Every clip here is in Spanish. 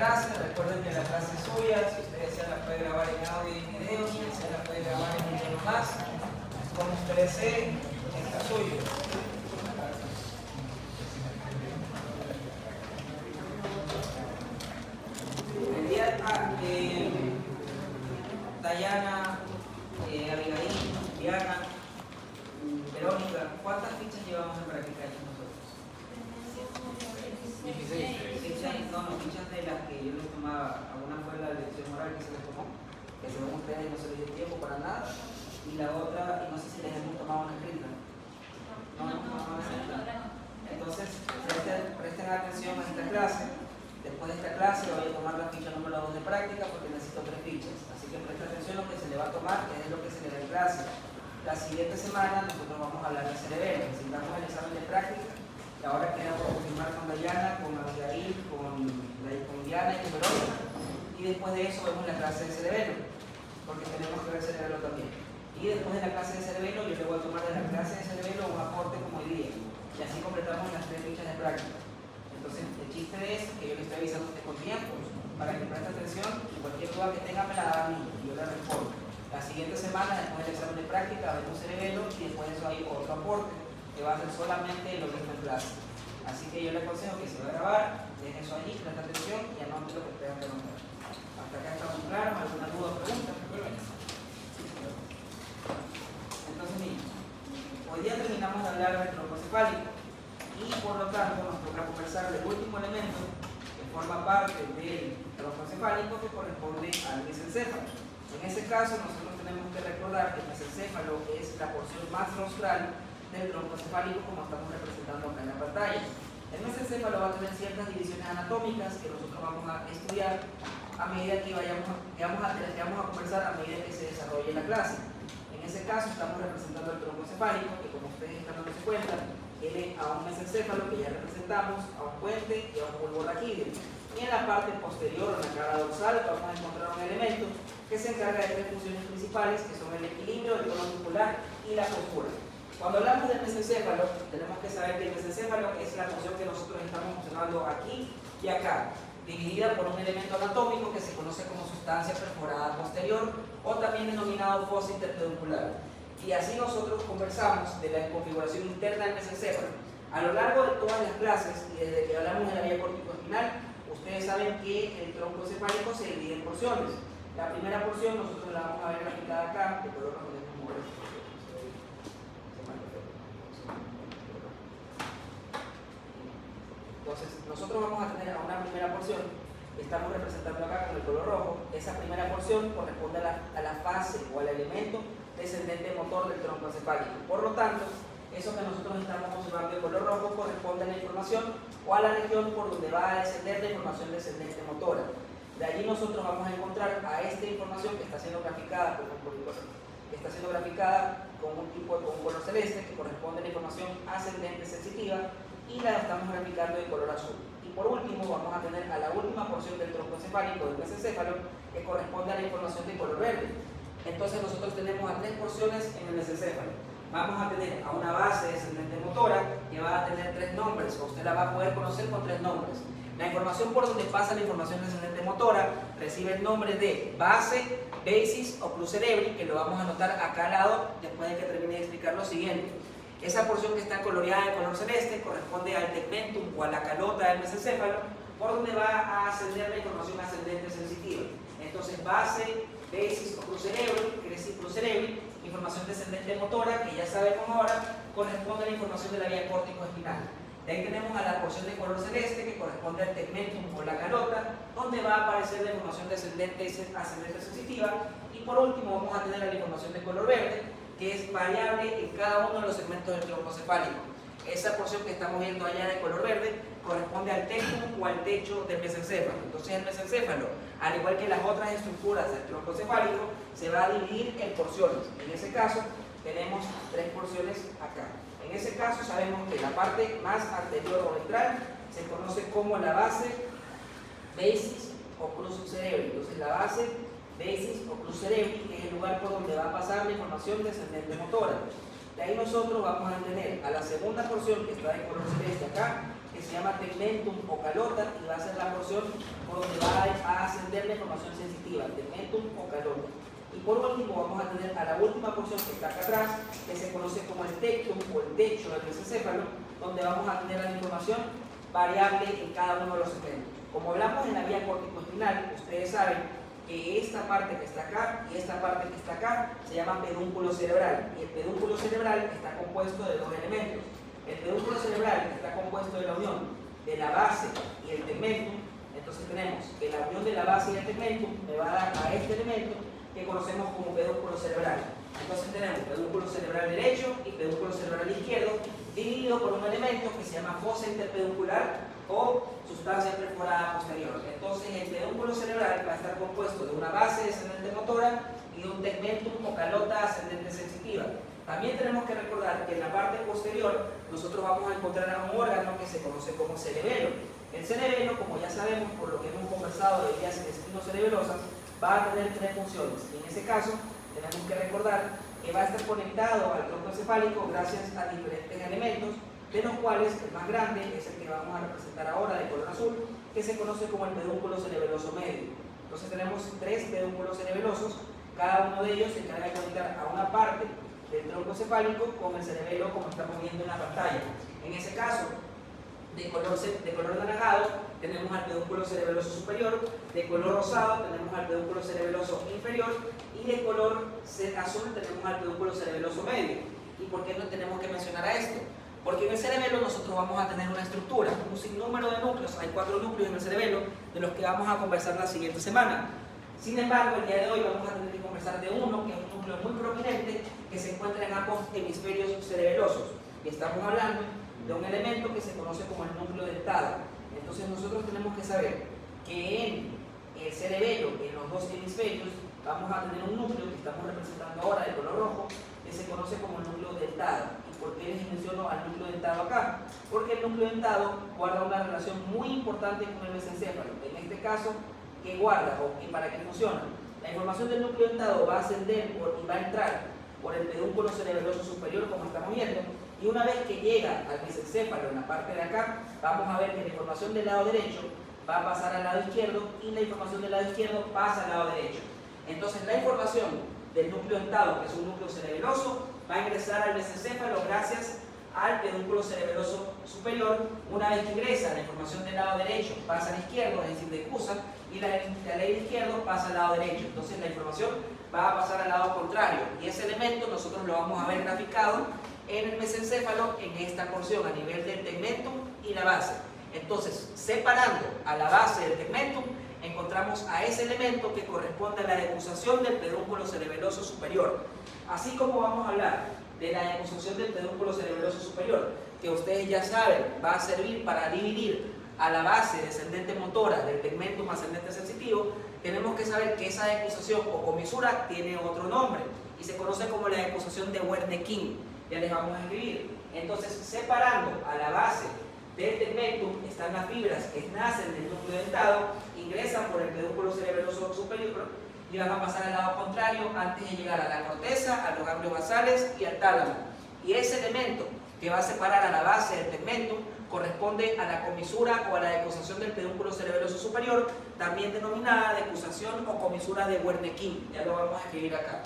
Clase, recuerden que la clase es suya, si ustedes desean la pueden grabar en audio y en video, si desean la pueden grabar en video más, como ustedes deseen, está suyo. El día Dayana, Abigail, Diana, Verónica, ¿cuántas fichas llevamos en práctica aquí nosotros? 16. Fichas de las que yo les tomaba, alguna fue la lección oral que se les tomó, que según ustedes no se les dio tiempo para nada, y la otra, no sé si les hemos tomado una escrita. Entonces, presten atención a esta clase. Después de esta clase voy a tomar la ficha número 2 de práctica porque necesito 3 fichas. Así que presten atención a lo que se le va a tomar, que es lo que se le da en clase. La siguiente semana nosotros vamos a hablar de cerebelo, necesitamos el examen de práctica. Y ahora queda por confirmar con Dayana, con Abigail, con Diana y con Verónica. Y después de eso vemos la clase de cerebelo, porque tenemos que ver cerebelo también. Y después de la clase de cerebelo, yo le voy a tomar de la clase de cerebelo un aporte como hoy día. Y así completamos las 3 fichas de práctica. Entonces, el chiste es que yo le estoy avisando a usted con tiempo, para que preste atención y cualquier duda que tenga me la da a mí y yo le respondo. La siguiente semana, después del examen de práctica, vemos cerebelo y después de eso hay otro aporte, que va a ser solamente lo mismo en clase. Así que yo le aconsejo que se va a grabar, dejen eso allí, presta atención y anote lo que tengan que anotar. Hasta acá estamos claros, ¿alguna duda o pregunta? Entonces, niños, hoy día terminamos de hablar del troncocefálico y por lo tanto nos toca conversar del último elemento que forma parte del troncocefálico que corresponde al mesencéfalo. En ese caso, nosotros tenemos que recordar que el mesencéfalo es la porción más rostral del troncocefálico como estamos representando acá en la pantalla. El mesencéfalo va a tener ciertas divisiones anatómicas que nosotros vamos a estudiar a medida que vamos a conversar a medida que se desarrolle la clase. En ese caso estamos representando el troncocefálico, que como ustedes están dándose cuenta, tiene a un mesencéfalo que ya representamos, a un puente y a un bulbo raquídeo. Y en la parte posterior, en la cara dorsal, vamos a encontrar un elemento que se encarga de 3 funciones principales, que son el equilibrio, el tono muscular y la postura. Cuando hablamos del mesencéfalo, tenemos que saber que el mesencéfalo es la porción que nosotros estamos observando aquí y acá, dividida por un elemento anatómico que se conoce como sustancia perforada posterior o también denominado fosa interpeduncular. Y así nosotros conversamos de la configuración interna del mesencéfalo. A lo largo de todas las clases y desde que hablamos de la vía corticoespinal, ustedes saben que el troncocefálico se divide en porciones. La primera porción nosotros la vamos a ver graficada acá, de color rojo. Entonces, nosotros vamos a tener una primera porción que estamos representando acá con el color rojo. Esa primera porción corresponde a la fase o al elemento descendente motor del troncocefálico. Por lo tanto, eso que nosotros estamos observando de color rojo corresponde a la información o a la región por donde va a descender la información descendente motora. De allí nosotros vamos a encontrar a esta información que está siendo graficada con un color celeste, que corresponde a la información ascendente sensitiva, y la estamos graficando de color azul. Y por último vamos a tener a la última porción del troncocefálico del mesencéfalo, que corresponde a la información de color verde. Entonces nosotros tenemos a 3 porciones en el mesencéfalo. Vamos a tener a una base descendente motora que va a tener 3 nombres, o usted la va a poder conocer con 3 nombres. La información por donde pasa la información descendente motora recibe el nombre de base, basis o crus cerebri, que lo vamos a anotar acá al lado después de que termine de explicar lo siguiente. Esa porción que está coloreada de color celeste corresponde al tegmentum o a la calota del mesencéfalo, por donde va a ascender la información ascendente sensitiva. Entonces, base, basis o crus cerebri, información descendente motora, que ya sabemos ahora, corresponde a la información de la vía córtico-espinal. De ahí tenemos a la porción de color celeste, que corresponde al tegmentum o la calota, donde va a aparecer la información descendente ascendente sensitiva. Y por último vamos a tener la información de color verde, que es variable en cada uno de los segmentos del troncocefálico. Esa porción que estamos viendo allá de color verde corresponde al tectum o al techo del mesencéfalo. Entonces el mesencéfalo, al igual que las otras estructuras del troncocefálico, se va a dividir en porciones. En ese caso tenemos 3 porciones acá. En ese caso sabemos que la parte más anterior o ventral se conoce como la base, basis o crus cerebri. Entonces la base, basis o crus cerebri es el lugar por donde va a pasar la información descendente motora. De ahí nosotros vamos a tener a la segunda porción que está de color celeste acá, que que se llama tegmentum o calota y va a ser la porción por donde va a ascender la información sensitiva, tegmentum o calota. Y por último vamos a tener a la última porción que está acá atrás, que se conoce como el tectum o el techo del mesencéfalo, donde vamos a tener la información variable en cada uno de los segmentos. Como hablamos en la vía córtico-espinal, ustedes saben que esta parte que está acá y esta parte que está acá se llama pedúnculo cerebral, y el pedúnculo cerebral está compuesto de dos elementos. El pedúnculo cerebral está compuesto de la unión de la base y el tegmentum. Entonces tenemos que la unión de la base y el tegmentum me va a dar a este elemento que conocemos como pedúnculo cerebral. Entonces tenemos pedúnculo cerebral derecho y pedúnculo cerebral izquierdo, dividido por un elemento que se llama fosa interpeduncular o sustancia perforada posterior. Entonces el pedúnculo cerebral va a estar compuesto de una base descendente motora y de un tegmentum o calota ascendente sensitiva. También tenemos que recordar que en la parte posterior nosotros vamos a encontrar a un órgano que se conoce como cerebelo. El cerebelo, como ya sabemos por lo que hemos conversado de vías intestino-cerebelosas, va a tener tres funciones. Y en ese caso tenemos que recordar que va a estar conectado al tronco encefálico gracias a diferentes elementos, de los cuales el más grande es el que vamos a representar ahora de color azul, que se conoce como el pedúnculo cerebeloso medio. Entonces tenemos tres pedúnculos cerebelosos, cada uno de ellos se encarga de conectar a una parte del tronco encefálico con el cerebelo, como estamos viendo en la pantalla. En ese caso, de color anaranjado tenemos al pedúnculo cerebeloso superior, de color rosado tenemos al pedúnculo cerebeloso inferior y de color azul tenemos al pedúnculo cerebeloso medio. ¿Y por qué no tenemos que mencionar a esto? Porque en el cerebelo nosotros vamos a tener una estructura, un sinnúmero de núcleos, hay 4 núcleos en el cerebelo, de los que vamos a conversar la siguiente semana. Sin embargo, el día de hoy vamos a tener que conversar de uno, que es un núcleo muy prominente, que se encuentra en ambos hemisferios cerebelosos. Y estamos hablando de un elemento que se conoce como el núcleo dentado. Entonces nosotros tenemos que saber que en el cerebelo, en los dos hemisferios, vamos a tener un núcleo que estamos representando ahora de color rojo, que se conoce como el núcleo dentado. ¿Y por qué les menciono al núcleo dentado acá? Porque el núcleo dentado guarda una relación muy importante con el mesencéfalo. En este caso, ¿qué guarda y para qué funciona? La información del núcleo dentado va a ascender y va a entrar por el pedúnculo cerebeloso superior, como estamos viendo, y una vez que llega al mesencéfalo en la parte de acá, vamos a ver que la información del lado derecho va a pasar al lado izquierdo y la información del lado izquierdo pasa al lado derecho. Entonces la información del núcleo dentado, que es un núcleo cerebeloso, va a ingresar al mesencéfalo gracias al pedúnculo cerebeloso superior. Una vez que ingresa, la información del lado derecho pasa al izquierdo, es decir, de CUSA, y la del izquierdo pasa al lado derecho. Entonces la información va a pasar al lado contrario, y ese elemento nosotros lo vamos a ver graficado en el mesencéfalo en esta porción a nivel del tegmentum y la base. Entonces, separando a la base del tegmentum, encontramos a ese elemento que corresponde a la decusación del pedúnculo cerebeloso superior. Así como vamos a hablar de la decusación del pedúnculo cerebeloso superior, que ustedes ya saben va a servir para dividir a la base descendente motora del tegmentum ascendente sensitivo, tenemos que saber que esa decusación o comisura tiene otro nombre y se conoce como la decusación de Wernicke. Ya les vamos a escribir. Entonces, separando a la base del tegmentum están las fibras que nacen del núcleo dentado, ingresan por el pedúnculo cerebeloso superior y van a pasar al lado contrario antes de llegar a la corteza, a los ganglios basales y al tálamo. Y ese elemento que va a separar a la base del tegmentum corresponde a la comisura o a la decusación del pedúnculo cerebeloso superior, también denominada decusación o comisura de Wernicke. Ya lo vamos a escribir acá.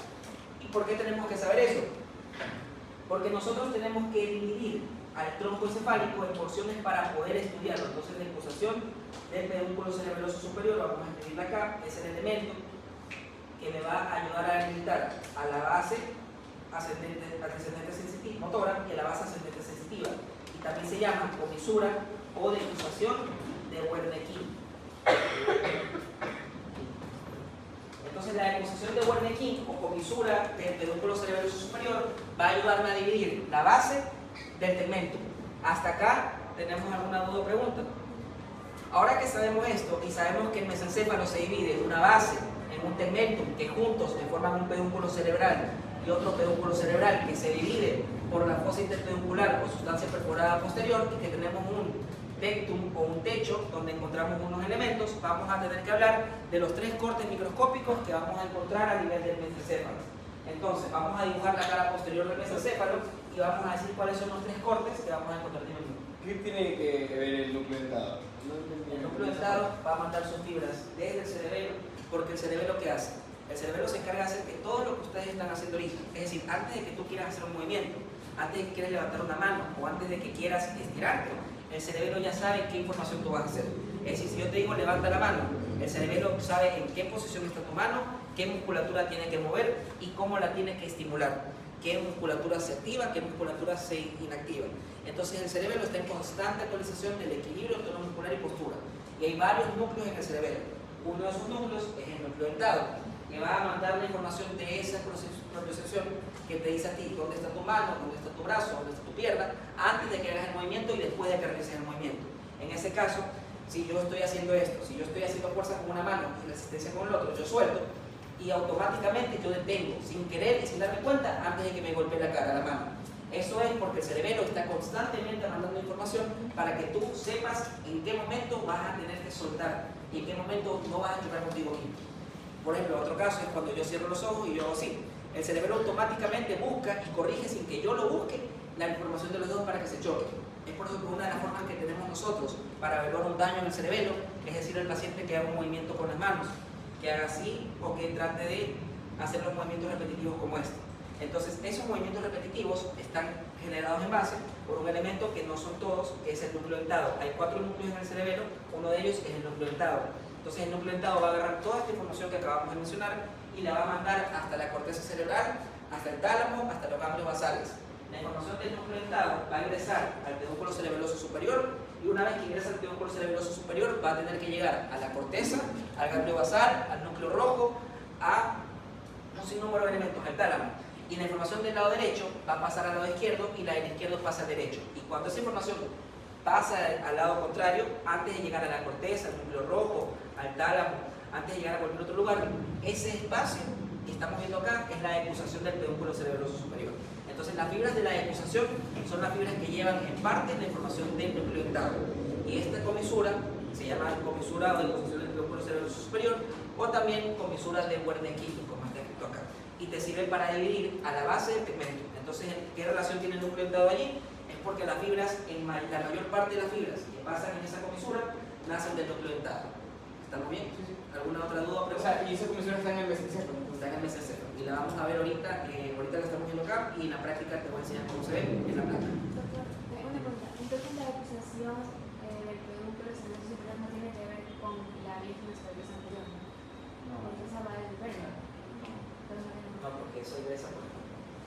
¿Y por qué tenemos que saber eso? Porque nosotros tenemos que dividir al tronco encefálico en porciones para poder estudiarlo. Entonces la decusación del pedúnculo cerebeloso superior, lo vamos a escribir acá, es el elemento que me va a ayudar a delimitar a la base descendente sensitiva motora y a la base ascendente sensitiva. Y también se llama comisura o decusación de Wernicke. Entonces la decusación de Wernicke o comisura del pedúnculo cerebeloso superior va a ayudarme a dividir la base del tegmentum. Hasta acá, ¿tenemos alguna duda o pregunta? Ahora que sabemos esto y sabemos que el mesencéfalo se divide en una base, en un tegmentum, que juntos forman un pedúnculo cerebral y otro pedúnculo cerebral que se divide por la fosa interpeduncular o sustancia perforada posterior, y que tenemos un tectum o un techo donde encontramos unos elementos, vamos a tener que hablar de los 3 cortes microscópicos que vamos a encontrar a nivel del mesencéfalo. Entonces, vamos a dibujar la cara posterior del mesencéfalo y vamos a decir cuáles son los 3 cortes que vamos a encontrar. ¿Qué tiene que ver el núcleo dentado? El núcleo dentado va a mandar sus fibras desde el cerebelo, porque el cerebelo, ¿qué hace? El cerebelo se encarga de hacer que todo lo que ustedes están haciendo ahorita, es decir, antes de que tú quieras hacer un movimiento, antes de que quieras levantar una mano o antes de que quieras estirarte, el cerebelo ya sabe qué información tú vas a hacer. Es decir, si yo te digo levanta la mano, el cerebelo sabe en qué posición está tu mano, qué musculatura tiene que mover y cómo la tiene que estimular, qué musculatura se activa, qué musculatura se inactiva. Entonces el cerebelo está en constante actualización del equilibrio tono muscular y postura. Y hay varios núcleos en el cerebelo. Uno de esos núcleos es el núcleo dentado, que va a mandar la información de esa propiocepción que te dice a ti dónde está tu mano, dónde está tu brazo, dónde está tu pierna, antes de que hagas el movimiento y después de que realices el movimiento. En ese caso, si yo estoy haciendo esto, si yo estoy haciendo fuerza con una mano y resistencia con el otro, yo suelto y automáticamente yo detengo, sin querer y sin darme cuenta, antes de que me golpee la cara, la mano. Eso es porque el cerebelo está constantemente mandando información para que tú sepas en qué momento vas a tener que soltar y en qué momento no vas a chocar contigo mismo. Por ejemplo, otro caso es cuando yo cierro los ojos y yo hago así. El cerebelo automáticamente busca y corrige sin que yo lo busque la información de los dos para que se choquen. Es por eso que una de las formas que tenemos nosotros para evaluar un daño en el cerebelo es decir al paciente que haga un movimiento con las manos, que haga así o que trate de hacer los movimientos repetitivos como este. Entonces, esos movimientos repetitivos están generados en base por un elemento que no son todos, que es el núcleo dentado. Hay 4 núcleos en el cerebelo, uno de ellos es el núcleo dentado. Entonces, el núcleo dentado va a agarrar toda esta información que acabamos de mencionar y la va a mandar hasta la corteza cerebral, hasta el tálamo, hasta los ganglios basales. La información del núcleo dentado va a ingresar al pedúnculo cerebeloso superior y una vez que ingresa al pedúnculo cerebeloso superior va a tener que llegar a la corteza, al ganglio basal, al núcleo rojo, a un sinnúmero de elementos, al tálamo. Y la información del lado derecho va a pasar al lado izquierdo y la del izquierdo pasa al derecho. Y cuando esa información pasa al lado contrario, antes de llegar a la corteza, al núcleo rojo, al tálamo, antes de llegar a cualquier otro lugar, ese espacio que estamos viendo acá es la decusación del pedúnculo cerebeloso superior. Entonces las fibras de la decusación son las fibras que llevan en parte la información del núcleo dentado. Y esta comisura se llama comisura o decusación del pedúnculo cerebeloso superior o también comisura de Wernicke, como está escrito acá. Y te sirve para dividir a la base del pigmento. Entonces, ¿qué relación tiene el núcleo dentado allí? Es porque las fibras, la mayor parte de las fibras que pasan en esa comisura, nacen del núcleo dentado. ¿Estamos bien? ¿Alguna otra duda o pregunta? O sea, y esa comisura está en el mesencéfalo. Está en el mesencéfalo. Y la vamos a ver ahorita, ahorita la estamos viendo acá y en la práctica te voy a enseñar cómo se ve en la planta. Doctor, una pregunta. Entonces la decusación del pedúnculo cerebeloso superior no tiene que ver con la lígula cerebrosa anterior, ¿no? No. Porque esa va del perno. No, porque eso ingresa por acá.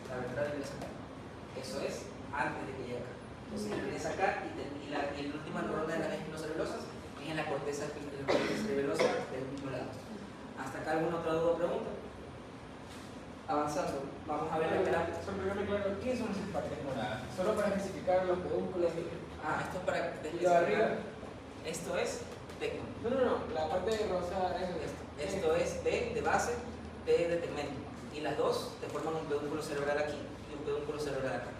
La ventral ingresa acá. Eso es antes de que llegue acá. Entonces ingresa acá y la última ronda de las espinocervelosas es en la corteza cerebelosa del mismo lado. ¿Hasta acá alguna otra duda o pregunta? Avanzando, vamos a ver la terapia. Claro, ¿qué son esas partes moradas? Solo para especificar los pedúnculos. Esto es para ¿Y lo de arriba? Esto es tecno. No, la parte rosa es Esto es T de base, T de tegmento. Y las dos te forman un pedúnculo cerebral aquí y un pedúnculo cerebral acá.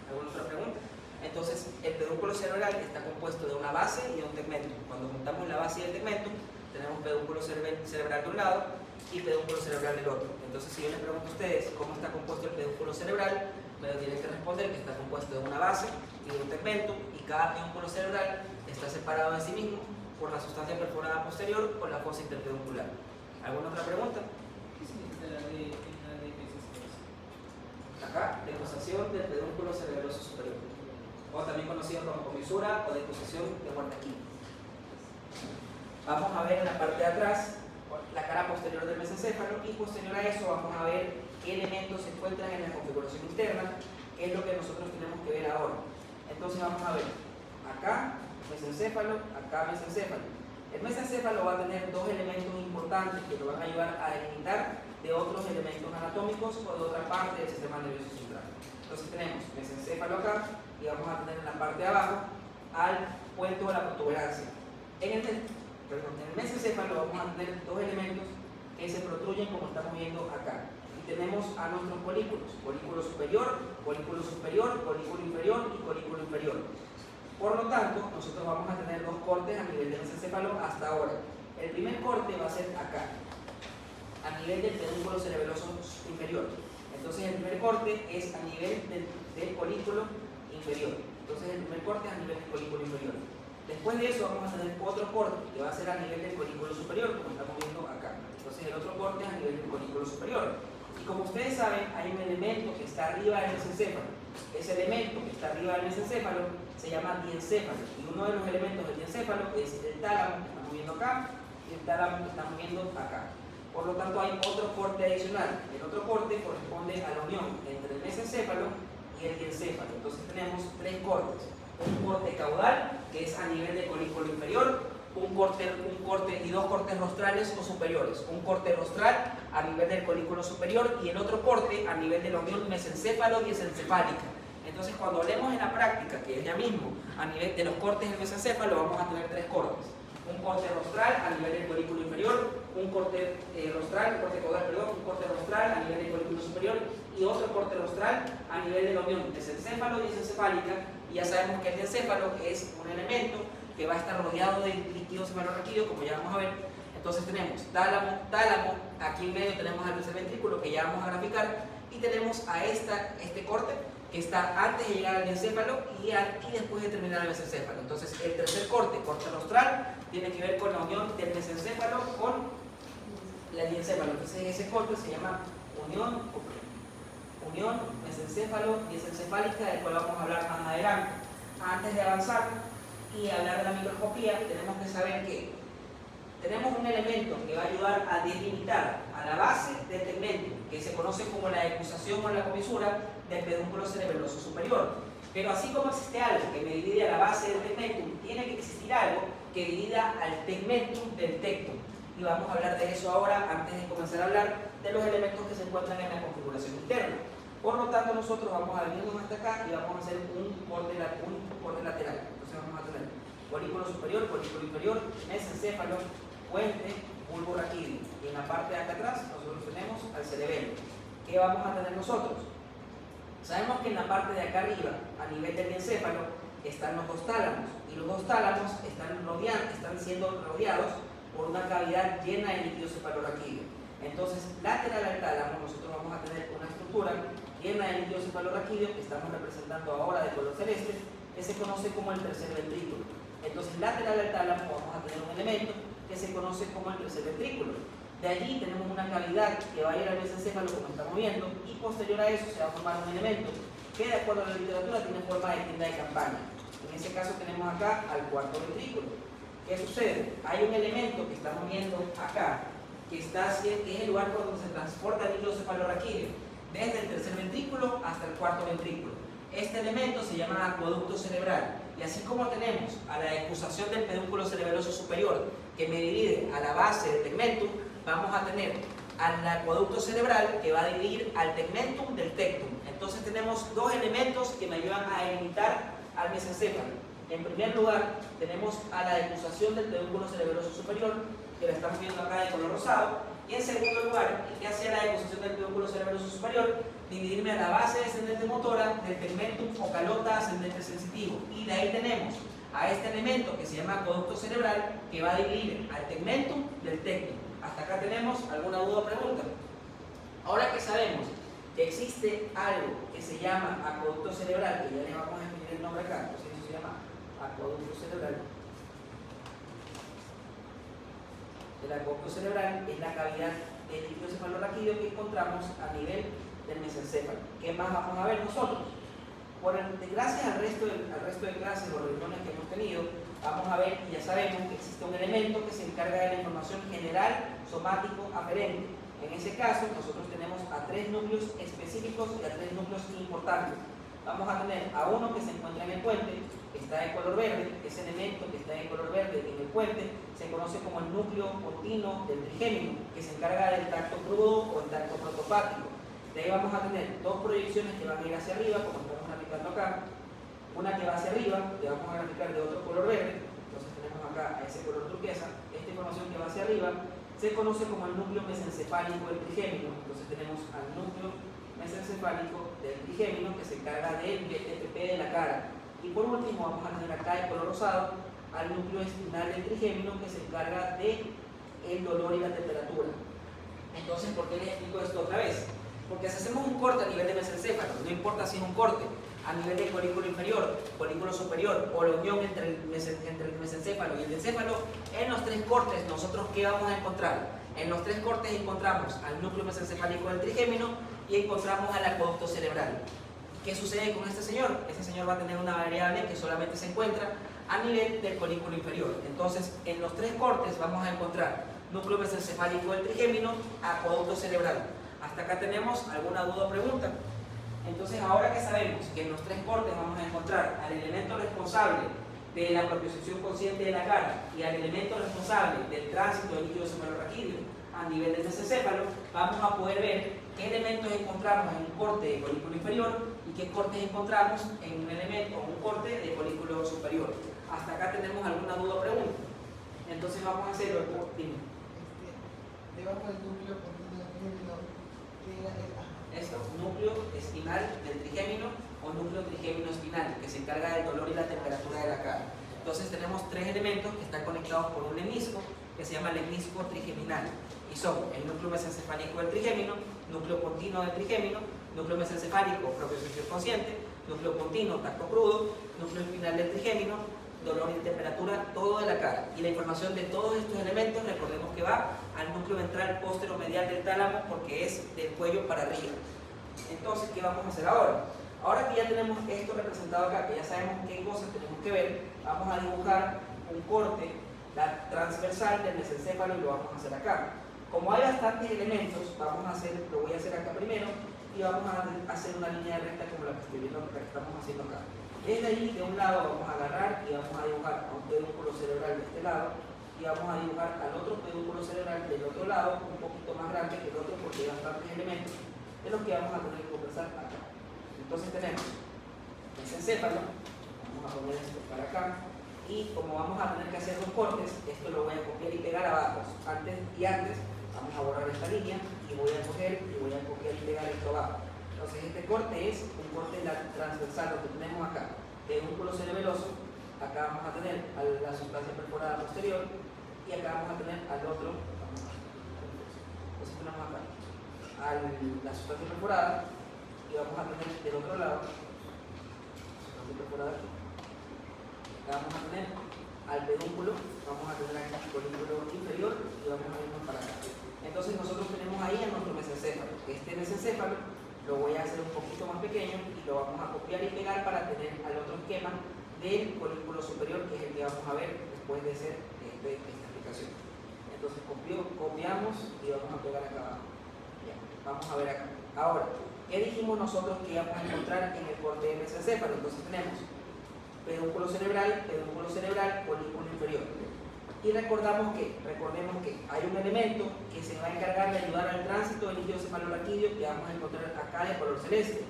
¿Alguna otra pregunta? Entonces, el pedúnculo cerebral está compuesto de una base y de un tegmento. Cuando juntamos la base y el tegmento, tenemos pedúnculo cerebral de un lado y pedúnculo cerebral del otro. Entonces, si yo les pregunto a ustedes cómo está compuesto el pedúnculo cerebral, me lo tienen que responder que está compuesto de una base y de un tegmento, y cada pedúnculo cerebral está separado de sí mismo por la sustancia perforada posterior o la fosa interpeduncular. ¿Alguna otra pregunta? ¿Qué significa la decusación? Acá, decusación del pedúnculo cerebroso superior, o también conocido como comisura o decusación de Wernicke. Vamos a ver en la parte de atrás la cara posterior del mesencéfalo y posterior a eso vamos a ver qué elementos se encuentran en la configuración interna, que es lo que nosotros tenemos que ver ahora. Entonces vamos a ver acá mesencéfalo, acá mesencéfalo. El mesencéfalo va a tener dos elementos importantes que lo van a ayudar a delimitar de otros elementos anatómicos o de otra parte del sistema nervioso central. Entonces tenemos mesencéfalo acá y vamos a tener en la parte de abajo al puerto de la protuberancia. En el mesencéfalo vamos a tener dos elementos que se protruyen como estamos viendo acá. Y tenemos a nuestros folículos, folículo superior, folículo superior, folículo inferior y folículo inferior. Por lo tanto, nosotros vamos a tener dos cortes a nivel del mesencéfalo hasta ahora. El primer corte va a ser acá, a nivel del pedúnculo cerebeloso inferior. Entonces el primer corte es a nivel del folículo inferior. Entonces el primer corte es a nivel del colículo inferior. Después de eso vamos a tener otro corte que va a ser a nivel del colículo superior, como estamos viendo acá. Entonces el otro corte es a nivel del colículo superior. Y como ustedes saben, hay un elemento que está arriba del mesencéfalo. Ese elemento que está arriba del mesencéfalo se llama diencéfalo. Y uno de los elementos del diencéfalo es el tálamo, que estamos viendo acá, y el tálamo que estamos viendo acá. Por lo tanto, hay otro corte adicional. El otro corte corresponde a la unión entre el mesencéfalo y el diencéfalo. Entonces tenemos tres cortes. Un corte caudal, que es a nivel del colículo inferior, un corte y dos cortes rostrales o superiores. Un corte rostral a nivel del colículo superior y el otro corte a nivel de la unión mesencéfalo-diencefálica. Entonces, cuando hablemos en la práctica, que es ya mismo, a nivel de los cortes del mesencéfalo, vamos a tener tres cortes. Un corte rostral a nivel del colículo inferior, un corte rostral a nivel del colículo superior y otro corte rostral a nivel de la unión mesencéfalo-diencefálica. Y ya sabemos que el diencéfalo es un elemento que va a estar rodeado de líquido cefalorraquídeo, como ya vamos a ver. Entonces tenemos tálamo, aquí en medio tenemos al tercer ventrículo, que ya vamos a graficar, y tenemos a este corte que está antes de llegar al diencéfalo y después de terminar el mesencéfalo. Entonces el tercer corte rostral, tiene que ver con la unión del mesencéfalo con el diencéfalo. Entonces ese corte se llama unión mesencéfalo-diencefálica, del cual vamos a hablar más adelante. Antes de avanzar y hablar de la microscopía, tenemos que saber que tenemos un elemento que va a ayudar a delimitar a la base del tegmentum, que se conoce como la decusación o la comisura del pedúnculo cerebeloso superior. Pero así como existe algo que me divide a la base del tegmentum, tiene que existir algo que divida al tegmentum del tectum. Y vamos a hablar de eso ahora, antes de comenzar a hablar de los elementos que se encuentran en la configuración interna. Por lo tanto, nosotros vamos a venirnos hasta acá y vamos a hacer un corte lateral. Entonces vamos a tener colículo superior, colículo inferior, mesencéfalo, puente, bulbo raquídeo. Y en la parte de acá atrás nosotros tenemos al cerebelo. ¿Qué vamos a tener nosotros? Sabemos que en la parte de acá arriba, a nivel del diencéfalo, están los dos tálamos. Y los dos tálamos están siendo rodeados por una cavidad llena de líquido cefalorraquídeo. Entonces, lateral al tálamo, nosotros vamos a tener una estructura llena de líquido cefalorraquídeo, que estamos representando ahora de color celeste, que se conoce como el tercer ventrículo. Entonces, lateral al tálamo vamos a tener un elemento que se conoce como el tercer ventrículo. De allí tenemos una cavidad que va a ir al mesencéfalo, como estamos viendo, y posterior a eso se va a formar un elemento que, de acuerdo a la literatura, tiene forma de tienda de campaña. En ese caso tenemos acá al cuarto ventrículo. ¿Qué sucede? Hay un elemento que estamos viendo acá, que es el lugar por donde se transporta el líquido cefalorraquídeo, desde el tercer ventrículo hasta el cuarto ventrículo. Este elemento se llama acueducto cerebral, y así como tenemos a la decusación del pedúnculo cerebeloso superior, que me divide a la base del tegmentum, vamos a tener al acueducto cerebral, que va a dividir al tegmentum del tectum. Entonces tenemos dos elementos que me ayudan a delimitar al mesencéfalo. En primer lugar, tenemos a la decusación del pedúnculo cerebeloso superior, que la estamos viendo acá de color rosado, y en segundo lugar, ¿qué hacía la decusación del pedúnculo cerebeloso superior? Dividirme a la base descendente motora del tegmentum o calota ascendente sensitivo. Y de ahí tenemos a este elemento que se llama acueducto cerebral, que va a dividir al tegmentum del tectum. ¿Hasta acá tenemos alguna duda o pregunta? Ahora que sabemos que existe algo que se llama acueducto cerebral, que ya le vamos a definir el nombre acá, entonces eso se llama acueducto cerebral. El acueducto cerebral es la cavidad del líquido cefalorraquídeo que encontramos a nivel del mesencéfalo. ¿Qué más vamos a ver nosotros? Gracias al resto de clases o reuniones que hemos tenido, vamos a ver y ya sabemos que existe un elemento que se encarga de la información general somático aferente. En ese caso, nosotros tenemos a tres núcleos específicos y a tres núcleos importantes. Vamos a tener a uno que se encuentra en el puente, que está de color verde. Ese elemento que está de color verde en el puente se conoce como el núcleo continuo del trigémino, que se encarga del tacto crudo o el tacto protopático. De ahí vamos a tener dos proyecciones que van a ir hacia arriba, como estamos graficando acá. Una que va hacia arriba, que vamos a graficar de otro color verde. Entonces tenemos acá a ese color turquesa. Esta información que va hacia arriba se conoce como el núcleo mesencefálico del trigémino. Entonces tenemos al núcleo mesencefálico del trigémino, que se encarga del BTP de la cara. Y por último vamos a tener acá de color rosado al núcleo espinal del trigémino, que se encarga del dolor y la temperatura. Entonces, ¿por qué les explico esto otra vez? Porque si hacemos un corte a nivel de mesencéfalo, no importa si es un corte a nivel de colículo inferior, colículo superior o la unión entre el mesencéfalo y el encéfalo, en los tres cortes nosotros ¿qué vamos a encontrar? En los tres cortes encontramos al núcleo mesencefálico del trigémino y encontramos al acueducto cerebral. ¿Qué sucede con este señor? Este señor va a tener una variable que solamente se encuentra a nivel del colículo inferior. Entonces, en los tres cortes vamos a encontrar núcleo mesencefálico del trigémino, acueducto cerebral. ¿Hasta acá tenemos alguna duda o pregunta? Entonces, ahora que sabemos que en los tres cortes vamos a encontrar al elemento responsable de la propiocepción consciente de la cara y al elemento responsable del tránsito del líquido cefalorraquídeo a nivel del mesencéfalo, vamos a poder ver qué elementos encontramos en un corte de colículo inferior y qué cortes encontramos en un elemento o un corte de colículo superior. ¿Hasta acá tenemos alguna duda o pregunta? Entonces vamos a hacerlo por último. Debajo del núcleo continuo, Esto, núcleo espinal del trigémino o núcleo trigémino espinal, que se encarga del dolor y la temperatura de la cara. Entonces tenemos tres elementos que están conectados por un lemnisco, que se llama lemnisco trigeminal, y son el núcleo mesencefálico del trigémino, núcleo continuo del trigémino, núcleo mesencefálico propiocepción consciente, núcleo continuo tacto crudo, núcleo espinal del trigémino, dolor y temperatura, todo de la cara. Y la información de todos estos elementos, recordemos que va al núcleo ventral posteromedial del tálamo porque es del cuello para arriba. Entonces, ¿qué vamos a hacer ahora? Ahora que ya tenemos esto representado acá, que ya sabemos qué cosas tenemos que ver, vamos a dibujar un corte transversal del mesencéfalo y lo vamos a hacer acá. Como hay bastantes elementos, lo voy a hacer acá primero y vamos a hacer una línea recta como la que estoy viendo, la que estamos haciendo acá. Desde ahí, de un lado, vamos a agarrar y vamos a dibujar a un pedúnculo cerebral de este lado y vamos a dibujar al otro pedúnculo cerebral del otro lado, un poquito más grande que el otro porque hay bastantes elementos de los que vamos a tener que conversar acá. Entonces tenemos mesencéfalo, vamos a poner esto para acá y como vamos a tener que hacer dos cortes, esto lo voy a copiar y pegar abajo. Antes vamos a borrar esta línea y voy a coger y voy a copiar y pegar esto abajo. Entonces este corte es un corte transversal, lo que tenemos acá, pedúnculo cerebeloso, acá vamos a tener a la sustancia perforada posterior y acá vamos a tener al otro, entonces tenemos acá la sustancia perforada y vamos a tener del otro lado, sustancia perforada aquí, acá vamos a tener al pedúnculo, vamos a tener aquí el colículo inferior y vamos a irnos para acá. Entonces nosotros tenemos ahí a nuestro mesencéfalo, este mesencéfalo lo voy a hacer un poquito más pequeño y lo vamos a copiar y pegar para tener al otro esquema del colículo superior, que es el que vamos a ver después de hacer esta explicación. Entonces copiamos y vamos a pegar acá abajo. Ya, vamos a ver acá. Ahora, ¿qué dijimos nosotros que íbamos a encontrar en el corte del mesencéfalo? Entonces tenemos pedúnculo cerebral, colículo inferior. Y recordemos que hay un elemento que se va a encargar de ayudar al tránsito del líquido cefalorraquídeo que vamos a encontrar acá de color celeste.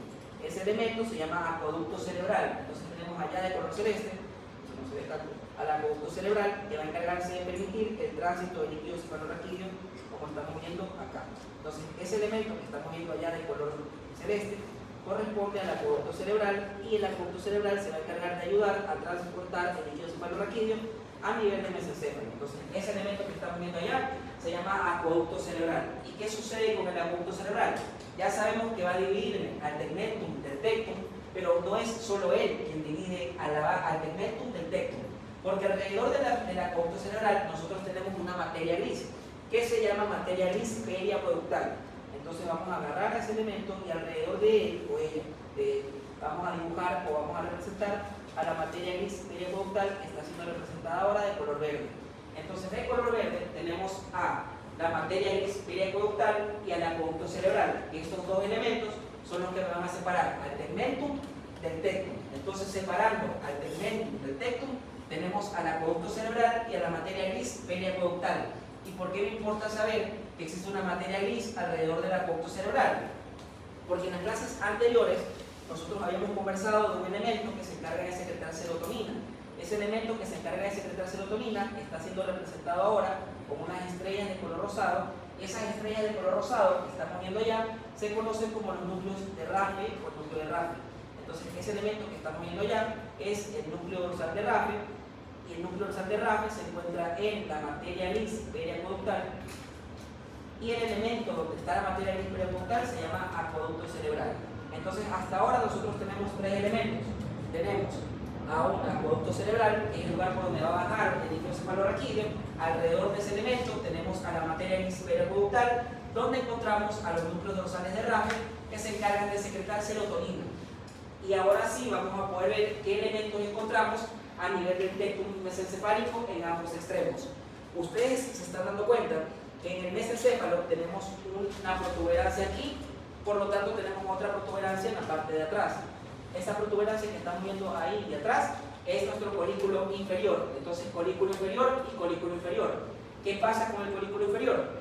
Ese elemento se llama acueducto cerebral. Entonces tenemos allá de color celeste, no se ve tanto, al acueducto cerebral que va a encargarse de permitir el tránsito del líquido cefalorraquídeo como estamos viendo acá. Entonces ese elemento que estamos viendo allá de color celeste corresponde al acueducto cerebral y el acueducto cerebral se va a encargar de ayudar a transportar el líquido cefalorraquídeo a nivel de mesencéfalo. Entonces, ese elemento que estamos viendo allá se llama acueducto cerebral. ¿Y qué sucede con el acueducto cerebral? Ya sabemos que va a dividir al tegmentum del tectum, pero no es solo él quien divide al tegmentum del tectum, porque alrededor del acueducto cerebral nosotros tenemos una materia gris, que se llama materia gris periacueductal. Entonces vamos a agarrar ese elemento y alrededor de él o ella vamos a dibujar o vamos a representar a la materia gris periacueductal que está siendo representada ahora de color verde. Entonces de color verde tenemos a la materia gris periacueductal y al acueducto cerebral. Y estos dos elementos son los que van a separar al tegmentum del tectum. Entonces separando al tegmentum del tectum tenemos al acueducto cerebral y a la materia gris periacueductal. ¿Y por qué me importa saber que existe una materia gris alrededor del acueducto cerebral? Porque en las clases anteriores nosotros habíamos conversado de un elemento que se encarga de secretar serotonina. Ese elemento que se encarga de secretar serotonina está siendo representado ahora como unas estrellas de color rosado. Esas estrellas de color rosado que estamos viendo allá se conocen como los núcleos de Rafe o núcleo de Rafe. Entonces ese elemento que estamos viendo allá es el núcleo dorsal de Rafe y el núcleo dorsal de Rafe se encuentra en la materia gris periacueductal y el elemento donde está la materia gris periapuntal se llama acueducto cerebral. Entonces, hasta ahora nosotros tenemos tres elementos. Tenemos a un acueducto cerebral, que es el lugar por donde va a bajar el líquido cefalorraquídeo. Alrededor de ese elemento tenemos a la materia gris periapuntal, donde encontramos a los núcleos dorsales de Raffel que se encargan de secretar serotonina. Y ahora sí vamos a poder ver qué elementos encontramos a nivel del tectum mesencefálico en ambos extremos. Ustedes se están dando cuenta que en el mesencéfalo tenemos una protuberancia aquí, por lo tanto tenemos otra protuberancia en la parte de atrás. Esa protuberancia que estamos viendo ahí de atrás es nuestro colículo inferior. Entonces, colículo inferior y colículo inferior. ¿Qué pasa con el colículo inferior?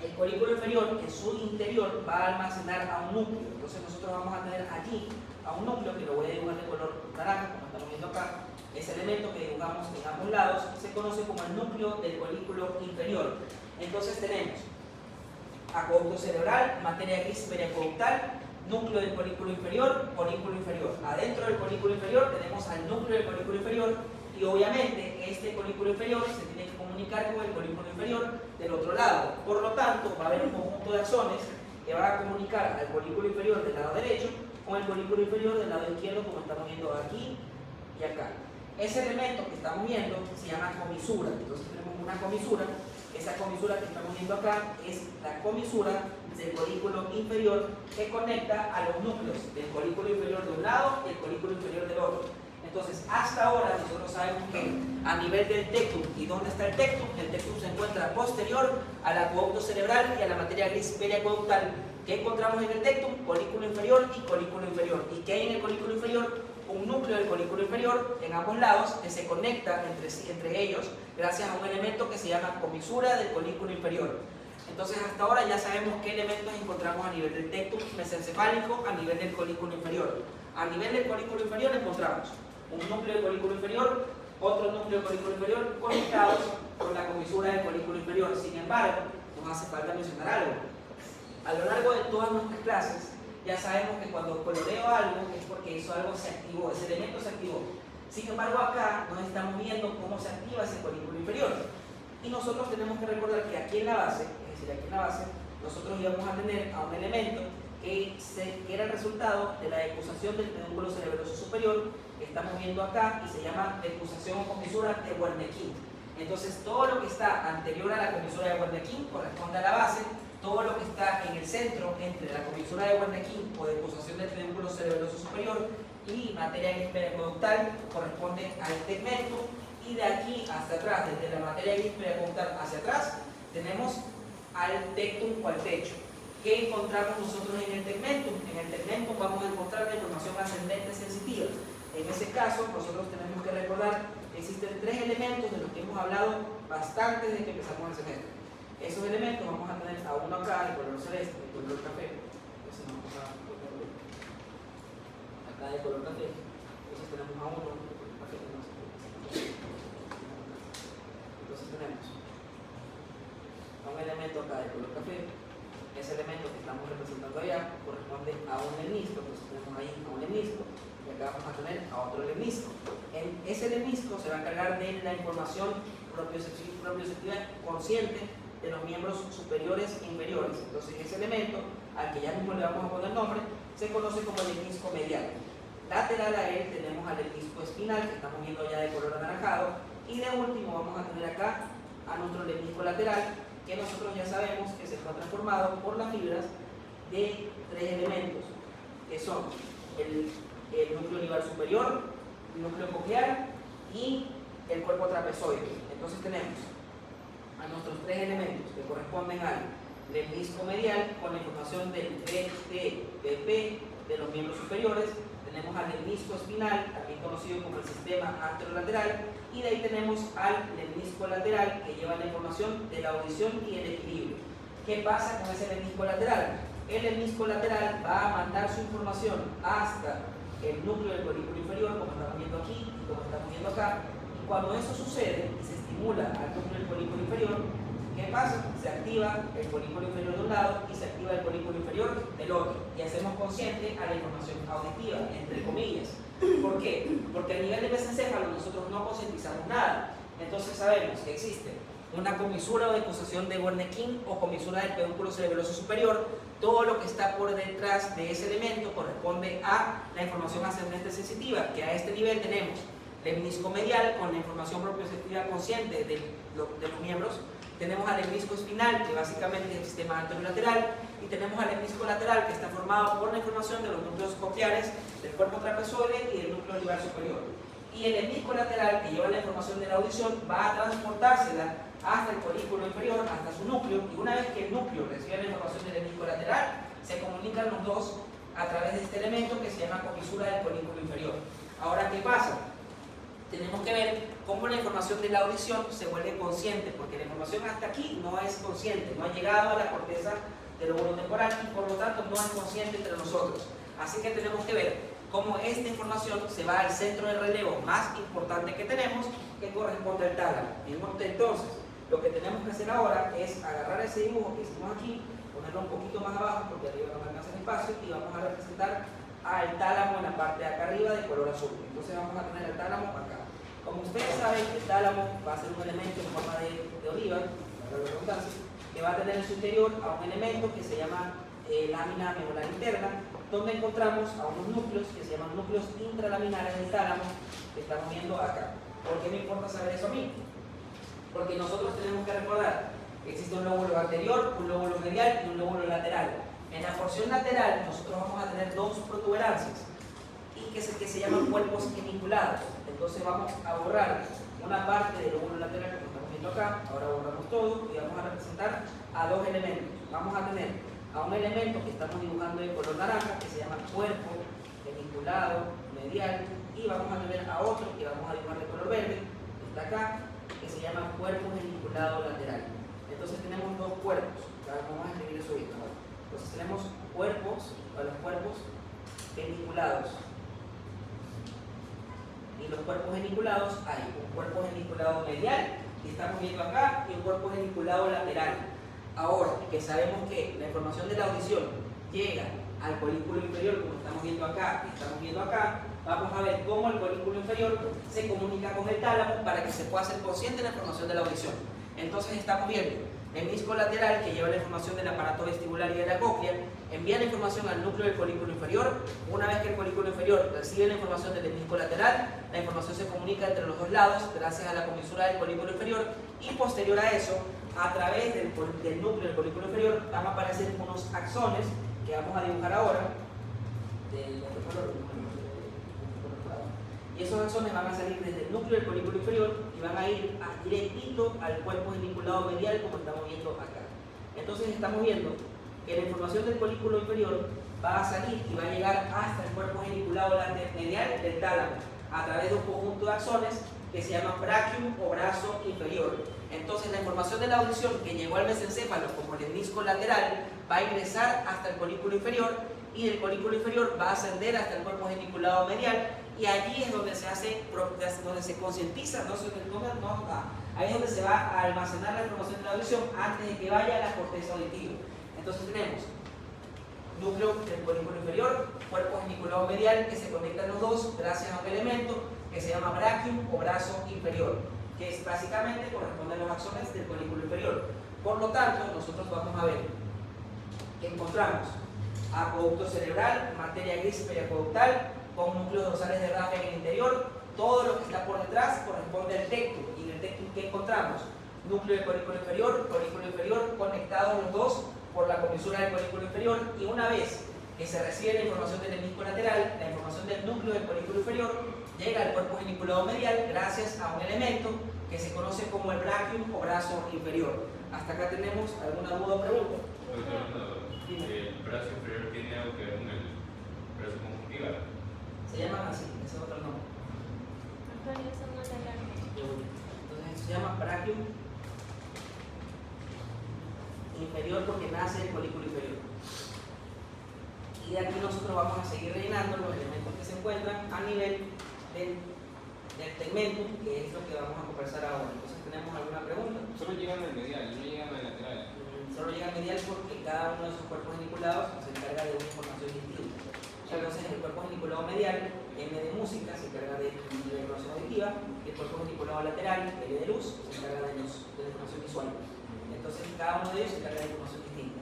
El colículo inferior en su interior va a almacenar a un núcleo. Entonces nosotros vamos a tener allí a un núcleo, que lo voy a dibujar de color naranja, como estamos viendo acá. Ese elemento que dibujamos en ambos lados se conoce como el núcleo del colículo inferior. Entonces tenemos acueducto cerebral, materia gris periacueductal, núcleo del colículo inferior, colículo inferior. Adentro del colículo inferior tenemos al núcleo del colículo inferior y obviamente este colículo inferior se tiene que comunicar con el colículo inferior del otro lado. Por lo tanto, va a haber un conjunto de axones que van a comunicar al colículo inferior del lado derecho con el colículo inferior del lado izquierdo, como estamos viendo aquí y acá. Ese elemento que estamos viendo se llama comisura. Entonces tenemos una comisura. Esa comisura que estamos viendo acá es la comisura del colículo inferior que conecta a los núcleos del colículo inferior de un lado y el colículo inferior del otro. Entonces, hasta ahora nosotros sabemos que a nivel del tectum, ¿y dónde está el tectum? El tectum se encuentra posterior al acueducto cerebral y a la materia gris periacueductal. ¿Qué encontramos en el tectum? Colículo inferior y colículo inferior. ¿Y qué hay en el colículo inferior? Un núcleo del colículo inferior en ambos lados que se conecta entre ellos gracias a un elemento que se llama comisura del colículo inferior. Entonces, hasta ahora ya sabemos qué elementos encontramos a nivel del tectum mesencefálico, a nivel del colículo inferior. A nivel del colículo inferior encontramos un núcleo del colículo inferior, otro núcleo del colículo inferior conectados con la comisura del colículo inferior. Sin embargo, nos hace falta mencionar algo. A lo largo de todas nuestras clases, ya sabemos que cuando coloreo algo es porque eso algo se activó, ese elemento se activó. Sin embargo, acá nos estamos viendo cómo se activa ese colículo inferior. Y nosotros tenemos que recordar que aquí en la base, es decir, aquí en la base, nosotros íbamos a tener a un elemento que era el resultado de la decusación del pedúnculo cerebroso superior, que estamos viendo acá, y se llama decusación o comisura de Wernicke. Entonces, todo lo que está anterior a la comisura de Wernicke corresponde a la base. Todo lo que está en el centro entre la comisura de Wernicke o decusación del pedúnculo cerebroso superior y materia gris periacueductal corresponde al tegmentum, y de aquí hasta atrás, desde la materia gris periacueductal hacia atrás, tenemos al tectum o al techo. ¿Qué encontramos nosotros en el tegmentum? En el tegmentum vamos a encontrar la información ascendente sensitiva. En ese caso, nosotros tenemos que recordar que existen tres elementos de los que hemos hablado bastante desde que empezamos el semestre. Esos elementos vamos a tener a uno acá de color celeste, de color café. Entonces vamos a ponerlo acá de color café. Entonces tenemos a uno de color café. Entonces tenemos a un elemento acá de color café. Ese elemento que estamos representando allá corresponde a un lemnisco. Entonces tenemos ahí a un lemnisco. Y acá vamos a tener a otro lemnisco. Ese lemnisco se va a encargar de la información propioceptiva consciente de los miembros superiores e inferiores. Entonces ese elemento, al que ya mismo le vamos a poner nombre, se conoce como el lemnisco medial. Lateral a él tenemos al lemnisco espinal, que estamos viendo ya de color anaranjado, y de último vamos a tener acá a nuestro lemnisco lateral, que nosotros ya sabemos que se está transformado por las fibras de tres elementos, que son el núcleo olivar superior, el núcleo coclear y el cuerpo trapezoide. Entonces tenemos a nuestros tres elementos que corresponden al lemnisco medial con la información del BT-BP de los miembros superiores. Tenemos al lemnisco espinal, también conocido como el sistema anterolateral, y de ahí tenemos al lemnisco lateral, que lleva la información de la audición y el equilibrio. ¿Qué pasa con ese lemnisco lateral? El lemnisco lateral va a mandar su información hasta el núcleo del colículo inferior, como estamos viendo aquí y como estamos viendo acá. Y cuando eso sucede y se estimula al núcleo del colículo inferior, ¿qué pasa? Se activa el colículo inferior de un lado y se activa el colículo inferior del otro, y hacemos consciente a la información auditiva, entre comillas. ¿Por qué? Porque a nivel de mesencéfalo nosotros no concientizamos nada. Entonces sabemos que existe una comisura o decusación de Wernicke o comisura del pedúnculo cerebeloso superior. Todo lo que está por detrás de ese elemento corresponde a la información ascendente sensitiva, que a este nivel tenemos el menisco medial con la información propioceptiva consciente de los miembros. Tenemos al menisco espinal, que básicamente es el sistema anterolateral, y tenemos al menisco lateral, que está formado por la información de los núcleos cochleares, del cuerpo trapezoide y del núcleo olivar superior. Y el menisco lateral, que lleva la información de la audición, va a transportársela hasta el colículo inferior, hasta su núcleo, y una vez que el núcleo recibe la información del menisco lateral, se comunican los dos a través de este elemento que se llama comisura del colículo inferior. Ahora, ¿qué pasa? Tenemos que ver cómo la información de la audición se vuelve consciente, porque la información hasta aquí no es consciente, no ha llegado a la corteza del lóbulo temporal y por lo tanto no es consciente entre nosotros. Así que tenemos que ver cómo esta información se va al centro de relevo más importante que tenemos, que corresponde al tálamo. Entonces, lo que tenemos que hacer ahora es agarrar ese dibujo que hicimos aquí, ponerlo un poquito más abajo porque arriba no me alcanza el espacio, y vamos a representar al tálamo en la parte de acá arriba de color azul. Entonces vamos a tener el tálamo acá. Como ustedes saben, el tálamo va a ser un elemento en forma de oliva, para la redundancia, que va a tener en su interior a un elemento que se llama lámina medular interna, donde encontramos a unos núcleos que se llaman núcleos intralaminares del tálamo, que estamos viendo acá. ¿Por qué me importa saber eso a mí? Porque nosotros tenemos que recordar que existe un lóbulo anterior, un lóbulo medial y un lóbulo lateral. En la porción lateral nosotros vamos a tener dos protuberancias y que se llaman cuerpos geniculados. Entonces vamos a borrar una parte del lóbulo lateral, como estamos viendo acá. Ahora borramos todo y vamos a representar a dos elementos. Vamos a tener a un elemento que estamos dibujando de color naranja, que se llama cuerpo geniculado medial, y vamos a tener a otro que vamos a dibujar de color verde, que está acá, que se llama cuerpo geniculado lateral. Entonces tenemos dos cuerpos. Vamos a escribir eso bien. Entonces tenemos cuerpos, o los cuerpos geniculados. Y los cuerpos geniculados hay un cuerpo geniculado medial, que estamos viendo acá, y un cuerpo geniculado lateral. Ahora que sabemos que la información de la audición llega al colículo inferior, como estamos viendo acá y estamos viendo acá, vamos a ver cómo el colículo inferior se comunica con el tálamo para que se pueda hacer consciente de la información de la audición. Entonces estamos viendo el menisco lateral, que lleva la información del aparato vestibular y de la cóclea, envía la información al núcleo del colículo inferior. Una vez que el colículo inferior recibe la información del menisco lateral, la información se comunica entre los dos lados gracias a la comisura del colículo inferior, y posterior a eso, a través del núcleo del colículo inferior van a aparecer unos axones que vamos a dibujar ahora de otro color, y esos axones van a salir desde el núcleo del colículo inferior y van a ir directito al cuerpo geniculado medial, como estamos viendo acá. Entonces estamos viendo que la información del colículo inferior va a salir y va a llegar hasta el cuerpo geniculado medial del tálamo a través de un conjunto de axones que se llaman brachium o brazo inferior. Entonces la información de la audición que llegó al mesencéfalo como el menisco lateral va a ingresar hasta el colículo inferior, y del colículo inferior va a ascender hasta el cuerpo geniculado medial, y allí es donde se hace, donde se concientiza, ahí es donde se va a almacenar la información de la audición antes de que vaya a la corteza auditiva. Entonces tenemos núcleo del colículo inferior, cuerpo geniculado medial, que se conectan los dos gracias a un elemento que se llama brachium o brazo inferior, que es básicamente corresponde a los axones del colículo inferior. Por lo tanto, nosotros vamos a ver que encontramos acueducto cerebral, materia gris periacueductal, con núcleos dorsales de Raffel en el interior. Todo lo que está por detrás corresponde al tectum, y en el tectum que encontramos núcleo del colículo inferior, conectados los dos por la comisura del colículo inferior, y una vez que se recibe la información del menisco lateral, la información del núcleo del colículo inferior llega al cuerpo geniculado medial gracias a un elemento que se conoce como el brachium o brazo inferior. ¿Hasta acá tenemos alguna duda o pregunta? ¿El brazo inferior tiene algo que ver con el brazo conjuntival? Se llaman así, ese es otro nombre. Antonio, eso no es la larga. Entonces se llama brachium inferior porque nace del colículo inferior. Y de aquí nosotros vamos a seguir rellenando los elementos que se encuentran a nivel del tegmentum, que es lo que vamos a conversar ahora. Entonces, ¿tenemos alguna pregunta? Solo llegan al medial, no llegan al lateral. Solo llega al medial porque cada uno de esos cuerpos geniculados se encarga de una información distinta. Entonces, en el cuerpo geniculado medial M de música se encarga de la información auditiva, y el cuerpo geniculado lateral, L de luz, se encarga de la información visual. Entonces cada uno de ellos se encarga de información distinta.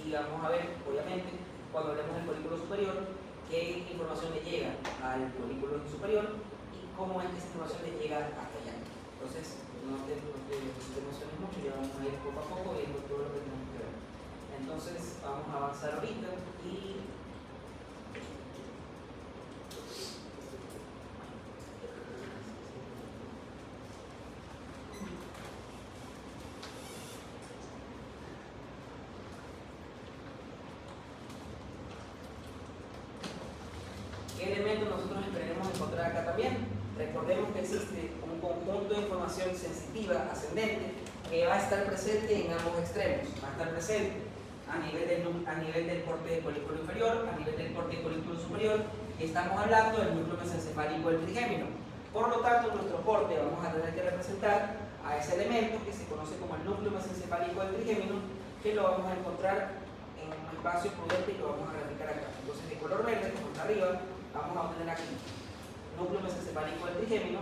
Y vamos a ver, obviamente, cuando hablemos del folículo superior, qué información le llega al folículo superior y cómo es que esa información le llega hasta allá. Entonces, no te emociones mucho, ya vamos a ir poco a poco viendo todo lo que tenemos que ver. Entonces, vamos a avanzar ahorita y ¿qué elementos nosotros esperemos encontrar acá también? Recordemos que existe un conjunto de información sensitiva ascendente que va a estar presente en ambos extremos. Va a estar presente a nivel del corte del folículo inferior, a nivel del corte del folículo superior, y estamos hablando del núcleo mesencefálico del trigémino. Por lo tanto, en nuestro corte vamos a tener que representar a ese elemento que se conoce como el núcleo mesencefálico del trigémino, que lo vamos a encontrar en un espacio prudente y lo vamos a graficar acá. Entonces, de color verde, como está arriba, vamos a obtener aquí núcleo mesencefálico del trigémino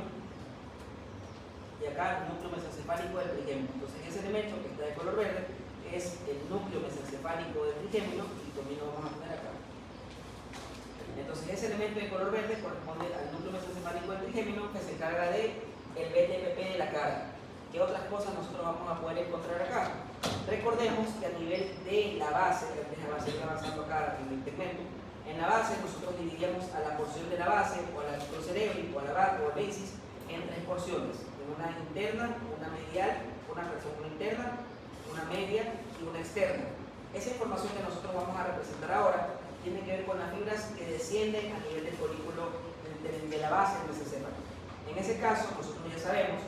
y acá núcleo mesencefálico del trigémino. Entonces ese elemento que está de color verde es el núcleo mesencefálico del trigémino y también lo vamos a poner acá. Entonces ese elemento de color verde corresponde al núcleo mesencefálico del trigémino que se encarga de el BTPP de la cara. ¿Qué otras cosas nosotros vamos a poder encontrar acá? Recordemos que a nivel de la base, que antes va a seguir avanzando acá en el segmento, en la base nosotros dividiríamos a la porción de la base o a la microcerebri o a la basis en tres porciones, una interna, una medial, una interna, una media y una externa. Esa información que nosotros vamos a representar ahora tiene que ver con las fibras que descienden a nivel del folículo de la base del mesencéfalo. En ese caso nosotros ya sabemos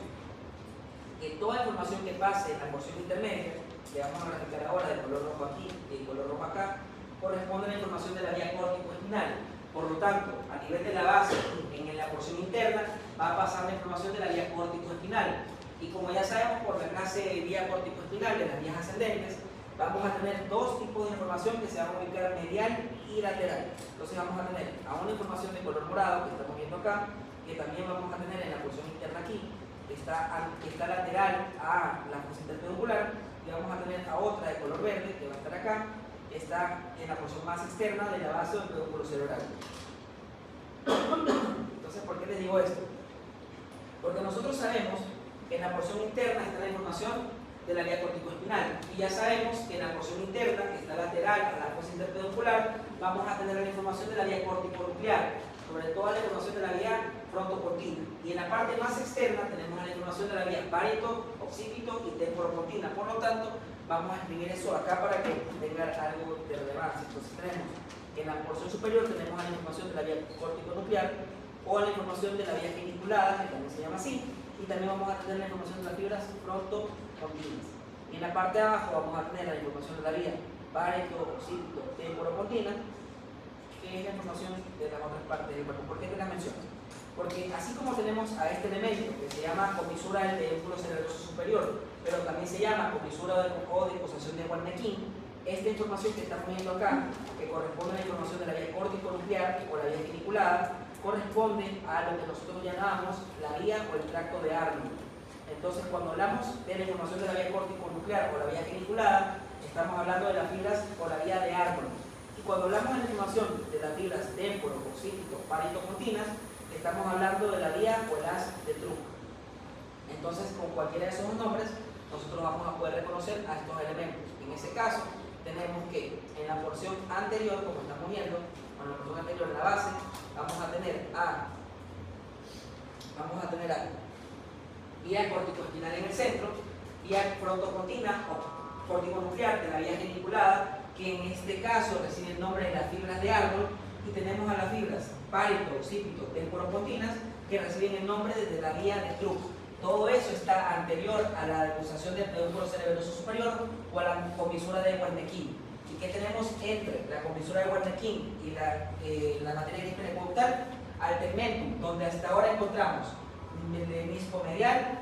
que toda información que pase en la porción intermedia, que vamos a graficar ahora de color rojo aquí y de color rojo acá, corresponde a la información de la vía córtico-espinal. Por lo tanto, a nivel de la base, en la porción interna, va a pasar la información de la vía córtico-espinal. Y como ya sabemos por la clase de vía córtico-espinal de las vías ascendentes, vamos a tener dos tipos de información que se van a ubicar medial y lateral. Entonces vamos a tener a una información de color morado, que estamos viendo acá, que también vamos a tener en la porción interna aquí, que está lateral a la fosa interpeducular, y vamos a tener a otra de color verde, que va a estar acá, está en la porción más externa de la base del pedúnculo cerebral. Entonces, ¿por qué les digo esto? Porque nosotros sabemos que en la porción interna está la información de la vía corticoespinal y ya sabemos que en la porción interna, que está lateral a la fosa interpeduncular, vamos a tener la información de la vía corticonuclear, sobre todo la información de la vía frontopontina. Y en la parte más externa tenemos la información de la vía parieto, occipito y temporopontina. Por lo tanto, vamos a escribir eso acá para que tenga algo de relevancia. Entonces tenemos que en la porción superior tenemos la información de la vía corticonuclear o la información de la vía geniculada, que también se llama así, y también vamos a tener la información de las fibras frontopontinas. Y en la parte de abajo vamos a tener la información de la vía parieto, occipito, temporopontina, que es la información de las otras partes del cuerpo. ¿Por qué te la menciono? Porque así como tenemos a este elemento que se llama comisura del pedúnculo cerebroso superior, pero también se llama comisura o deposición de Wernicke, esta información que estamos viendo acá, que corresponde a la información de la vía córtico-nuclear o la vía geniculada, corresponde a lo que nosotros llamamos la vía o el tracto de Arnold. Entonces, cuando hablamos de la información de la vía córtico-nuclear o la vía geniculada, estamos hablando de las fibras o la vía de Arnold. Y cuando hablamos de la información de las fibras temporo, occipito, parieto-pontinas, estamos hablando de la vía o las de Truk. Entonces, con cualquiera de esos nombres, nosotros vamos a poder reconocer a estos elementos. En ese caso, tenemos que en la porción anterior, como estamos viendo, en la porción anterior, en la base, vamos a tener a vía corticoespinal en el centro, vía frontopontina o corticonuclear de la vía geniculada, que en este caso recibe el nombre de las fibras de árbol, y tenemos a las fibras parieto, occipito, temporopontinas, que reciben el nombre de la vía de Truk. Todo eso está anterior a la deposición del pedúnculo cerebroso superior o a la comisura de Wernicke. ¿Y qué tenemos entre la comisura de Wernicke y la materia gris periconductal? Al tegmentum, donde hasta ahora encontramos el menisco medial,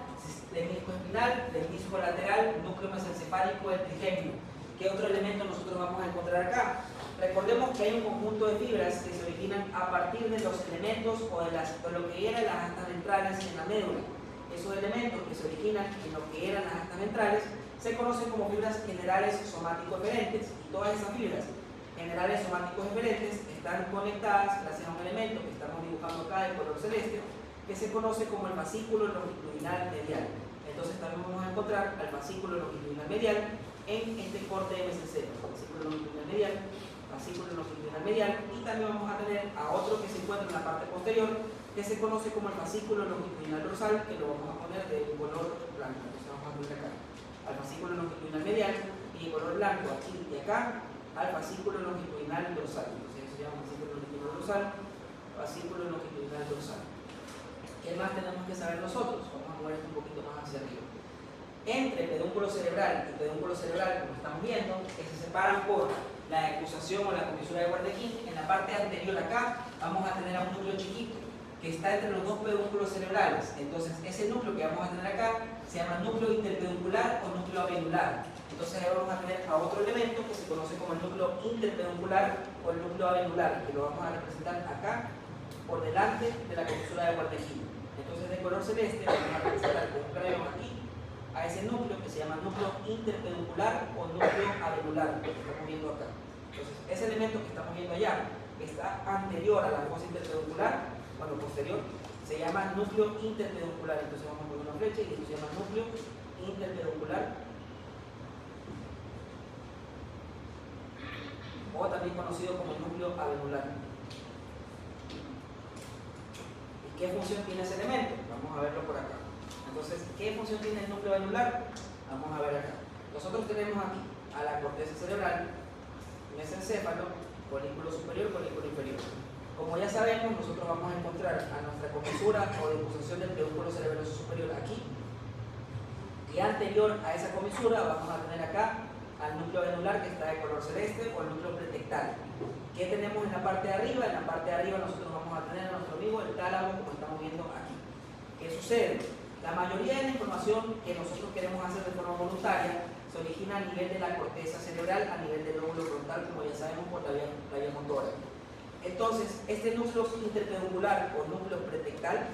el menisco espinal, el menisco lateral, núcleo mesencefálico del trigémino. ¿Qué otro elemento nosotros vamos a encontrar acá? Recordemos que hay un conjunto de fibras que se originan a partir de los elementos o de lo que eran las astas ventrales en la médula. Esos elementos que se originan en lo que eran las astas ventrales se conocen como fibras generales somático-eferentes, y todas esas fibras generales somático-eferentes están conectadas gracias a un elemento que estamos dibujando acá de color celeste, que se conoce como el fascículo longitudinal medial. Entonces también vamos a encontrar al fascículo longitudinal medial en este corte MCC, fascículo longitudinal medial, y también vamos a tener a otro que se encuentra en la parte posterior, que se conoce como el fascículo longitudinal dorsal, que lo vamos a poner de color blanco. Entonces vamos a poner acá al fascículo longitudinal medial y de color blanco aquí y acá al fascículo longitudinal dorsal. Entonces eso se llama fascículo longitudinal dorsal, fascículo longitudinal dorsal. ¿Qué más tenemos que saber nosotros? Vamos a mover esto un poquito más hacia arriba. Entre pedúnculo cerebral y pedúnculo cerebral, como estamos viendo, que se separan por la decusación o la comisura de Wernicke, en la parte anterior acá vamos a tener a un núcleo chiquito que está entre los dos pedúnculos cerebrales. Entonces ese núcleo que vamos a tener acá se llama núcleo interpeduncular o núcleo avenular. Entonces ahora vamos a tener a otro elemento que se conoce como el núcleo interpeduncular o el núcleo avenular, que lo vamos a representar acá por delante de la comisura de Wernicke. Entonces de color celeste vamos a representar con un crayón aquí a ese núcleo que se llama núcleo interpeduncular o núcleo avenular, que estamos viendo acá. Entonces ese elemento que estamos viendo allá, que está anterior a la fosa interpeduncular, bueno, posterior, se llama núcleo interpeduncular. Entonces vamos a poner una flecha y eso se llama núcleo interpeduncular, o también conocido como núcleo avenular. ¿Y qué función tiene ese elemento? Vamos a verlo por acá. Entonces, ¿qué función tiene el núcleo avenular? Vamos a ver acá. Nosotros tenemos aquí a la corteza cerebral, mesencéfalo, folículo superior, folículo inferior. Como ya sabemos, nosotros vamos a encontrar a nuestra comisura o decusación del pedúnculo cerebroso superior aquí, y anterior a esa comisura vamos a tener acá al núcleo avenular, que está de color celeste, o el núcleo pretectal. ¿Qué tenemos en la parte de arriba? En la parte de arriba nosotros vamos a tener a nuestro amigo el tálamo, como estamos viendo aquí. ¿Qué sucede? La mayoría de la información que nosotros queremos hacer de forma voluntaria se origina a nivel de la corteza cerebral, a nivel del lóbulo frontal, como ya sabemos, por la vía motora. Entonces, este núcleo interpeduncular o núcleo pretectal,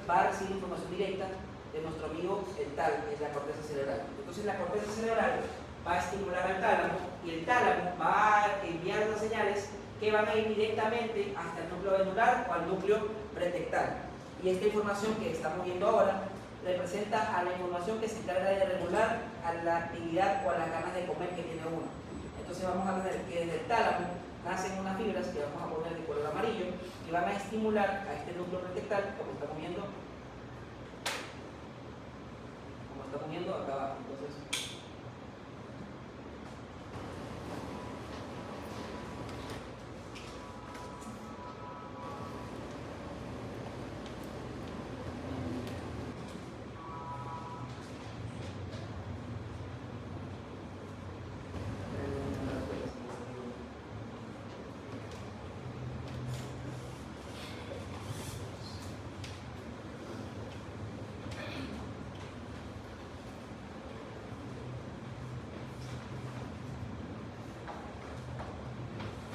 va a recibir información directa de nuestro amigo el tálamo, que es la corteza cerebral. Entonces, la corteza cerebral va a estimular al tálamo y el tálamo va a enviar unas señales que van a ir directamente hasta el núcleo avenular o al núcleo pretectal. Y esta información que estamos viendo ahora representa a la información que se encarga de regular a la actividad o a las ganas de comer que tiene uno. Entonces vamos a ver que desde el tálamo nacen unas fibras que vamos a poner de color amarillo y van a estimular a este núcleo pretectal, como estamos viendo acá abajo.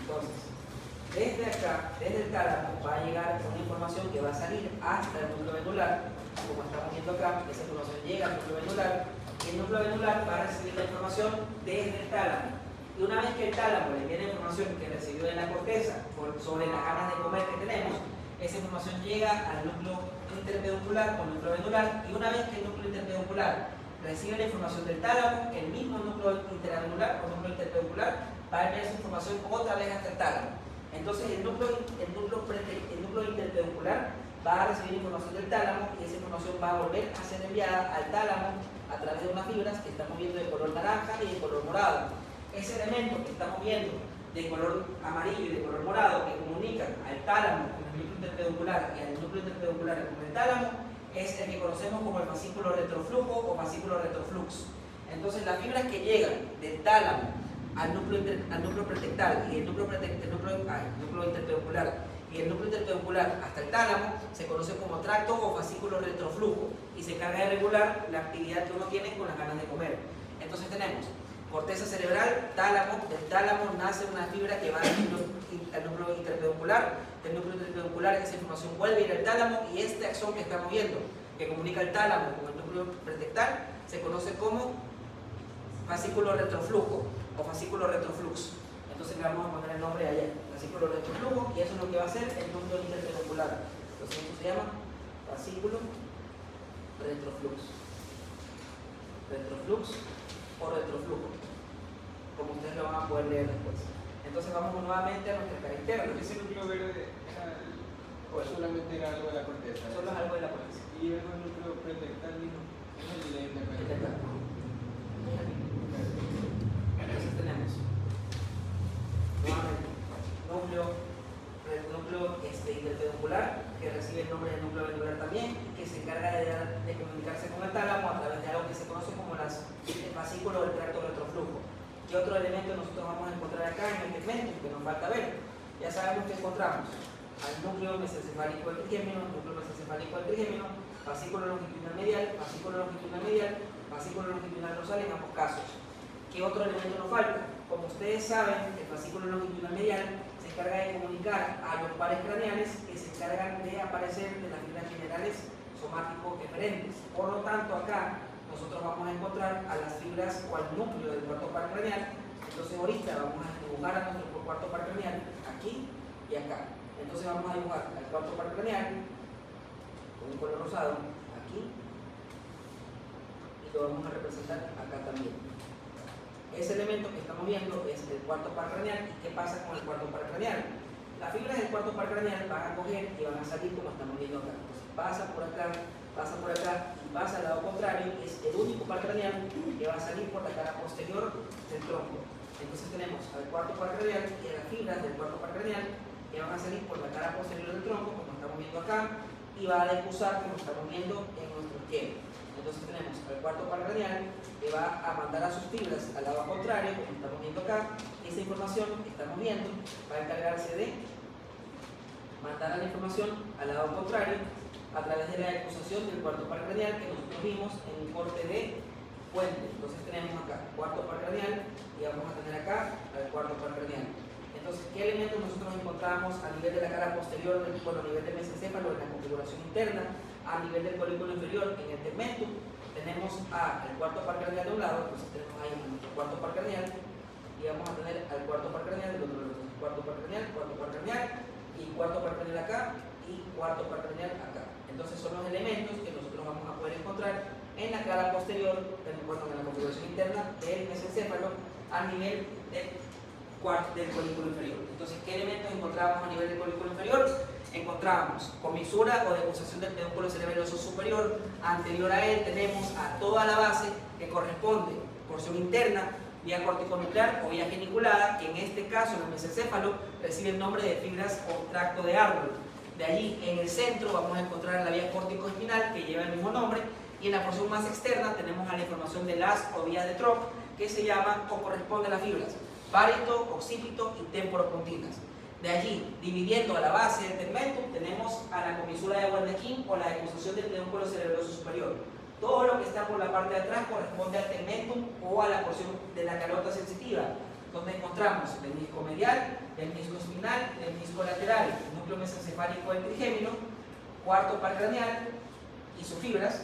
Entonces, desde acá, desde el tálamo, va a llegar una información que va a salir hasta el núcleo venular, como estamos viendo acá. Esa información llega al núcleo venular y el núcleo venular va a recibir la información desde el tálamo. Y una vez que el tálamo le viene la información que recibió de la corteza sobre las ganas de comer que tenemos, esa información llega al núcleo interpeduncular o núcleo venular, y una vez que el núcleo interpeduncular recibe la información del tálamo, el mismo núcleo interanular o núcleo interpeduncular va a enviar esa información otra vez hasta el tálamo. Entonces el núcleo interpeduncular va a recibir información del tálamo y esa información va a volver a ser enviada al tálamo a través de unas fibras que estamos viendo de color naranja y de color morado. Ese elemento que estamos viendo de color amarillo y de color morado, que comunican al tálamo con el núcleo interpeduncular y al núcleo interpeduncular con el tálamo, es el que conocemos como el fascículo retroflujo o fascículo retroflux. Entonces las fibras que llegan del tálamo al núcleo pretectal y el núcleo interpeduncular y el núcleo interpeduncular hasta el tálamo se conoce como tracto o fascículo retroflujo y se encarga de regular la actividad que uno tiene con las ganas de comer. Entonces tenemos corteza cerebral, tálamo. Del tálamo nace una fibra que va al núcleo interpeduncular. Del núcleo interpeduncular esa información vuelve a ir al tálamo y este axón que estamos viendo, que comunica el tálamo con el núcleo pretectal, se conoce como fascículo retroflujo o fascículo retroflux. Entonces le vamos a poner el nombre allá, fascículo retroflujo, y eso es lo que va a hacer el núcleo interpeduncular. Entonces esto se llama fascículo retroflux. Retroflux o retroflujo, como ustedes lo van a poder leer después. Entonces vamos nuevamente a nuestra cara interna. ¿Ese núcleo verde era o solamente era algo de la corteza? Solo es algo de la corteza. Y el núcleo pretectal mismo es el de Pretectal. Entonces tenemos nuevamente núcleo interpeduncular, que recibe el nombre del núcleo vendular también, que se encarga de comunicarse con el tálamo a través de algo que se conoce como el fascículo del tracto retroflujo. ¿Qué otro elemento nosotros vamos a encontrar acá en el segmento que nos falta ver? Ya sabemos que encontramos al núcleo mesencefálico del trigémino, núcleo mesencefálico del trigémino, fascículo longitudinal medial, fascículo longitudinal medial, fascículo longitudinal dorsal en ambos casos. ¿Qué otro elemento nos falta? Como ustedes saben, el fascículo longitudinal medial se encarga de comunicar a los pares craneales que se encargan de aparecer de las fibras generales somático-eferentes. Por lo tanto, acá nosotros vamos a encontrar a las fibras o al núcleo del cuarto par craneal. Entonces ahorita vamos a dibujar a nuestro cuarto par craneal aquí y acá. Entonces vamos a dibujar al cuarto par craneal con un color rosado aquí y lo vamos a representar acá también. Ese elemento que estamos viendo es el cuarto par craneal. ¿Y qué pasa con el cuarto par craneal? Las fibras del cuarto par craneal van a coger y van a salir como estamos viendo acá. Entonces pasa por acá y pasa al lado contrario. Es el único par craneal que va a salir por la cara posterior del tronco. Entonces tenemos al cuarto par craneal y a las fibras del cuarto par craneal que van a salir por la cara posterior del tronco, como estamos viendo acá, y va a decusar como estamos viendo en nuestro esquema. Entonces tenemos al cuarto par craneal que va a mandar a sus fibras al lado contrario, como estamos viendo acá. Esa información que estamos viendo va a encargarse de mandar la información al lado contrario a través de la decusación del cuarto par craneal que nosotros vimos en un corte de puente. Entonces tenemos acá cuarto par craneal y vamos a tener acá al cuarto par craneal. Entonces, ¿qué elementos nosotros encontramos a nivel de la cara posterior, a nivel del mesencéfalo, en la configuración interna, a nivel del folículo inferior, en el tegmentum? Tenemos al cuarto par craneal de un lado, entonces tenemos ahí nuestro cuarto par craneal, y vamos a tener al cuarto par craneal del otro lado. Entonces, cuarto par craneal, y cuarto par craneal acá, y cuarto par craneal acá. Entonces, son los elementos que nosotros vamos a poder encontrar en la cara posterior, en la configuración interna del mesencéfalo, a nivel del folículo inferior. Entonces, ¿qué elementos encontramos a nivel del folículo inferior? Encontramos comisura o decusación del pedúnculo cerebeloso superior. Anterior a él tenemos a toda la base que corresponde, porción interna, vía corticonuclear o vía geniculada, que en este caso en el mesencéfalo recibe el nombre de fibras o tracto de árbol. De allí en el centro vamos a encontrar la vía córtico-espinal que lleva el mismo nombre, y en la porción más externa tenemos a la información de las o vías de Trock que se llama o corresponde a las fibras parieto, occipito y temporopontinas. De allí, dividiendo a la base del tegmentum, tenemos a la comisura de Wernicke o la decusación del pedúnculo cerebroso superior. Todo lo que está por la parte de atrás corresponde al tegmentum o a la porción de la calota sensitiva, donde encontramos el menisco medial, el menisco espinal, el menisco lateral, el núcleo mesencefálico del trigémino, cuarto par craneal y sus fibras,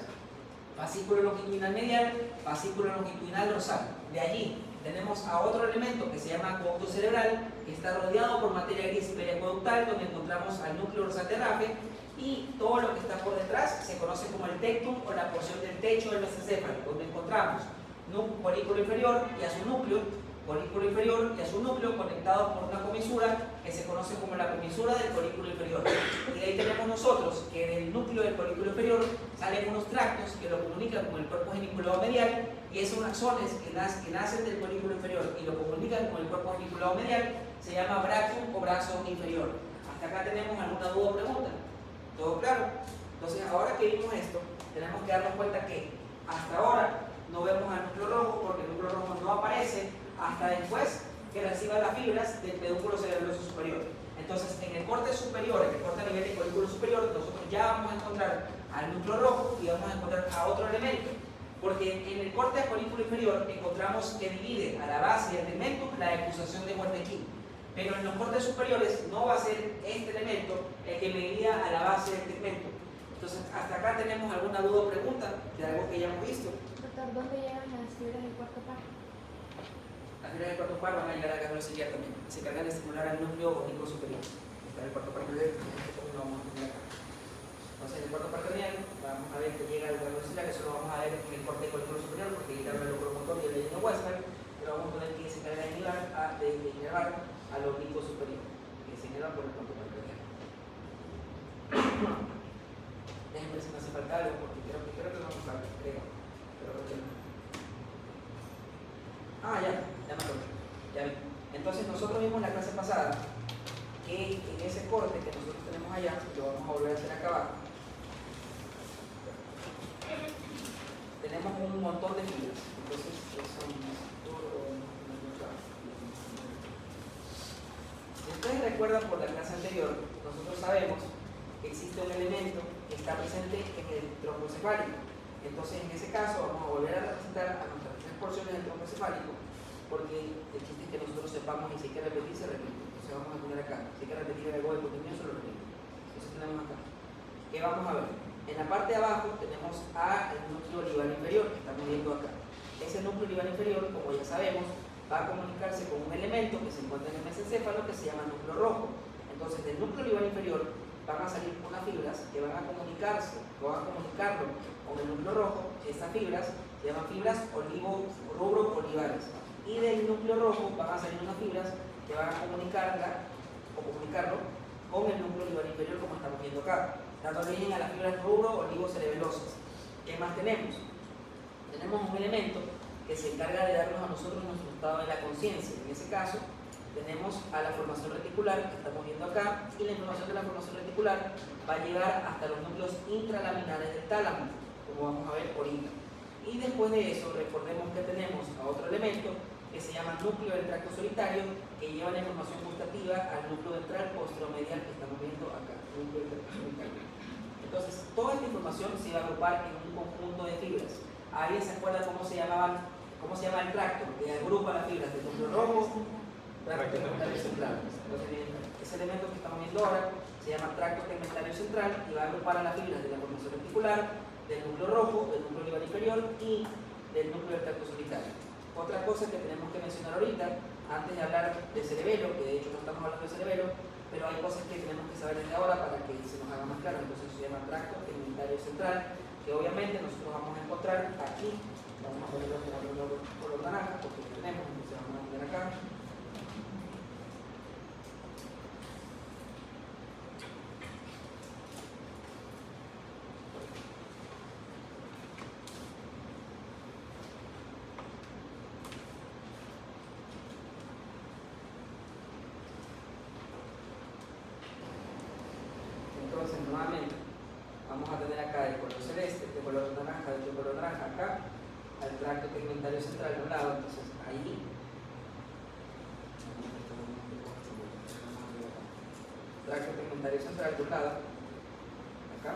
fascículo longitudinal medial, fascículo longitudinal dorsal. De allí tenemos a otro elemento que se llama acueducto cerebral, que está rodeado por materia gris periacueductal, donde encontramos al núcleo dorsal de Rafe, y todo lo que está por detrás se conoce como el tectum o la porción del techo del mesencéfalo, donde encontramos un folículo inferior y a su núcleo, conectados por una comisura que se conoce como la comisura del folículo inferior. Y de ahí tenemos nosotros que del núcleo del folículo inferior salen unos tractos que lo comunican con el cuerpo geniculado medial, y esos axones que nacen del folículo inferior y lo comunican con el cuerpo geniculado medial se llama brachium o brazo inferior. Hasta acá tenemos alguna duda o pregunta. ¿Todo claro? Entonces, ahora que vimos esto, tenemos que darnos cuenta que hasta ahora no vemos al núcleo rojo, porque el núcleo rojo no aparece hasta después que reciba las fibras del pedúnculo cerebroso superior. Entonces, en el corte superior, en el corte a nivel del folículo superior, nosotros ya vamos a encontrar al núcleo rojo y vamos a encontrar a otro elemento. Porque en el corte acuífero inferior encontramos que divide a la base del tegmentum la decusación de Wernicke. Pero en los cortes superiores no va a ser este elemento el que me guía a la base del tegmentum. Entonces, hasta acá tenemos alguna duda o pregunta de algo que ya hemos visto. Doctor, ¿dónde llegan las fibras del cuarto par? Las fibras del cuarto par van a llegar a la ciliar también. Se cargan de estimular al núcleo oblicuo superior. Está el cuarto par craneal, lo vamos a poner acá. Entonces, en el cuarto par craneal vamos a ver que llega al ganglio ciliar, eso lo vamos a ver en el corte colículo superior, porque llega el locomotor y el leyendo Westphal, pero vamos a poner que se carga de inervar al oblicuo superior, que se inerva por el cuarto par craneal. Déjenme ver si me hace falta algo, porque creo que lo vamos a ver, creo que no. Ya me acuerdo, ya vi. Entonces nosotros vimos en la clase pasada que en ese corte que nosotros tenemos allá, que lo vamos a volver a hacer acá abajo, tenemos un montón de fibras. Entonces, si ustedes recuerdan por la clase anterior, nosotros sabemos que existe un elemento que está presente en el tronco cefálico. Entonces, en ese caso, vamos a volver a representar a nuestras tres porciones del tronco cefálico, porque el chiste es que nosotros sepamos y si hay que repetir, se repite. Entonces, vamos a poner acá. Si hay que repetir algo de hipotenioso, lo repito. Entonces, tenemos acá. ¿Qué vamos a ver? En la parte de abajo tenemos el núcleo olivar inferior, que estamos viendo acá. Ese núcleo olivar inferior, como ya sabemos, va a comunicarse con un elemento que se encuentra en el mesencéfalo que se llama núcleo rojo. Entonces, del núcleo olivar inferior van a salir unas fibras que van a comunicarlo con el núcleo rojo. Estas fibras se llaman fibras rubro-olivares. Y del núcleo rojo van a salir unas fibras que van a comunicarlo con el núcleo olivar inferior, como estamos viendo acá, dando origen a las fibras rubro-olivo-cerebelosas. ¿Qué más tenemos? Tenemos un elemento que se encarga de darnos a nosotros nuestro estado de la conciencia. En ese caso, tenemos a la formación reticular, que estamos viendo acá, y la información de la formación reticular va a llegar hasta los núcleos intralaminares del tálamo, como vamos a ver ahorita. Y después de eso, recordemos que tenemos a otro elemento que se llama núcleo del tracto solitario, que lleva la información gustativa al núcleo ventral posteromedial que estamos viendo acá, núcleo del tracto solitario. Entonces, toda esta información se va a agrupar en un conjunto de fibras. ¿Alguien se acuerda cómo se llama el tracto que agrupa las fibras del núcleo rojo? Tracto tegmentario central. Entonces, ese elemento que estamos viendo ahora se llama tracto tegmentario central y va a agrupar a las fibras de la formación reticular, del núcleo rojo, del núcleo olivar inferior y del núcleo del tracto solitario. Otra cosa que tenemos que mencionar ahorita, antes de hablar de cerebelo, que de hecho no estamos hablando de cerebelo, pero hay cosas que tenemos que saber desde ahora para que se nos haga más claro. Entonces se llama tracto tegmentario central, que obviamente nosotros vamos a encontrar aquí. Vamos a ponerlo con color naranja porque lo tenemos, entonces vamos a poner acá. Entonces, nuevamente, vamos a tener acá el color celeste, de color naranja, de color naranja acá, al tracto tegmentario central de un lado. Entonces, ahí, tracto tegmentario central de un lado, acá.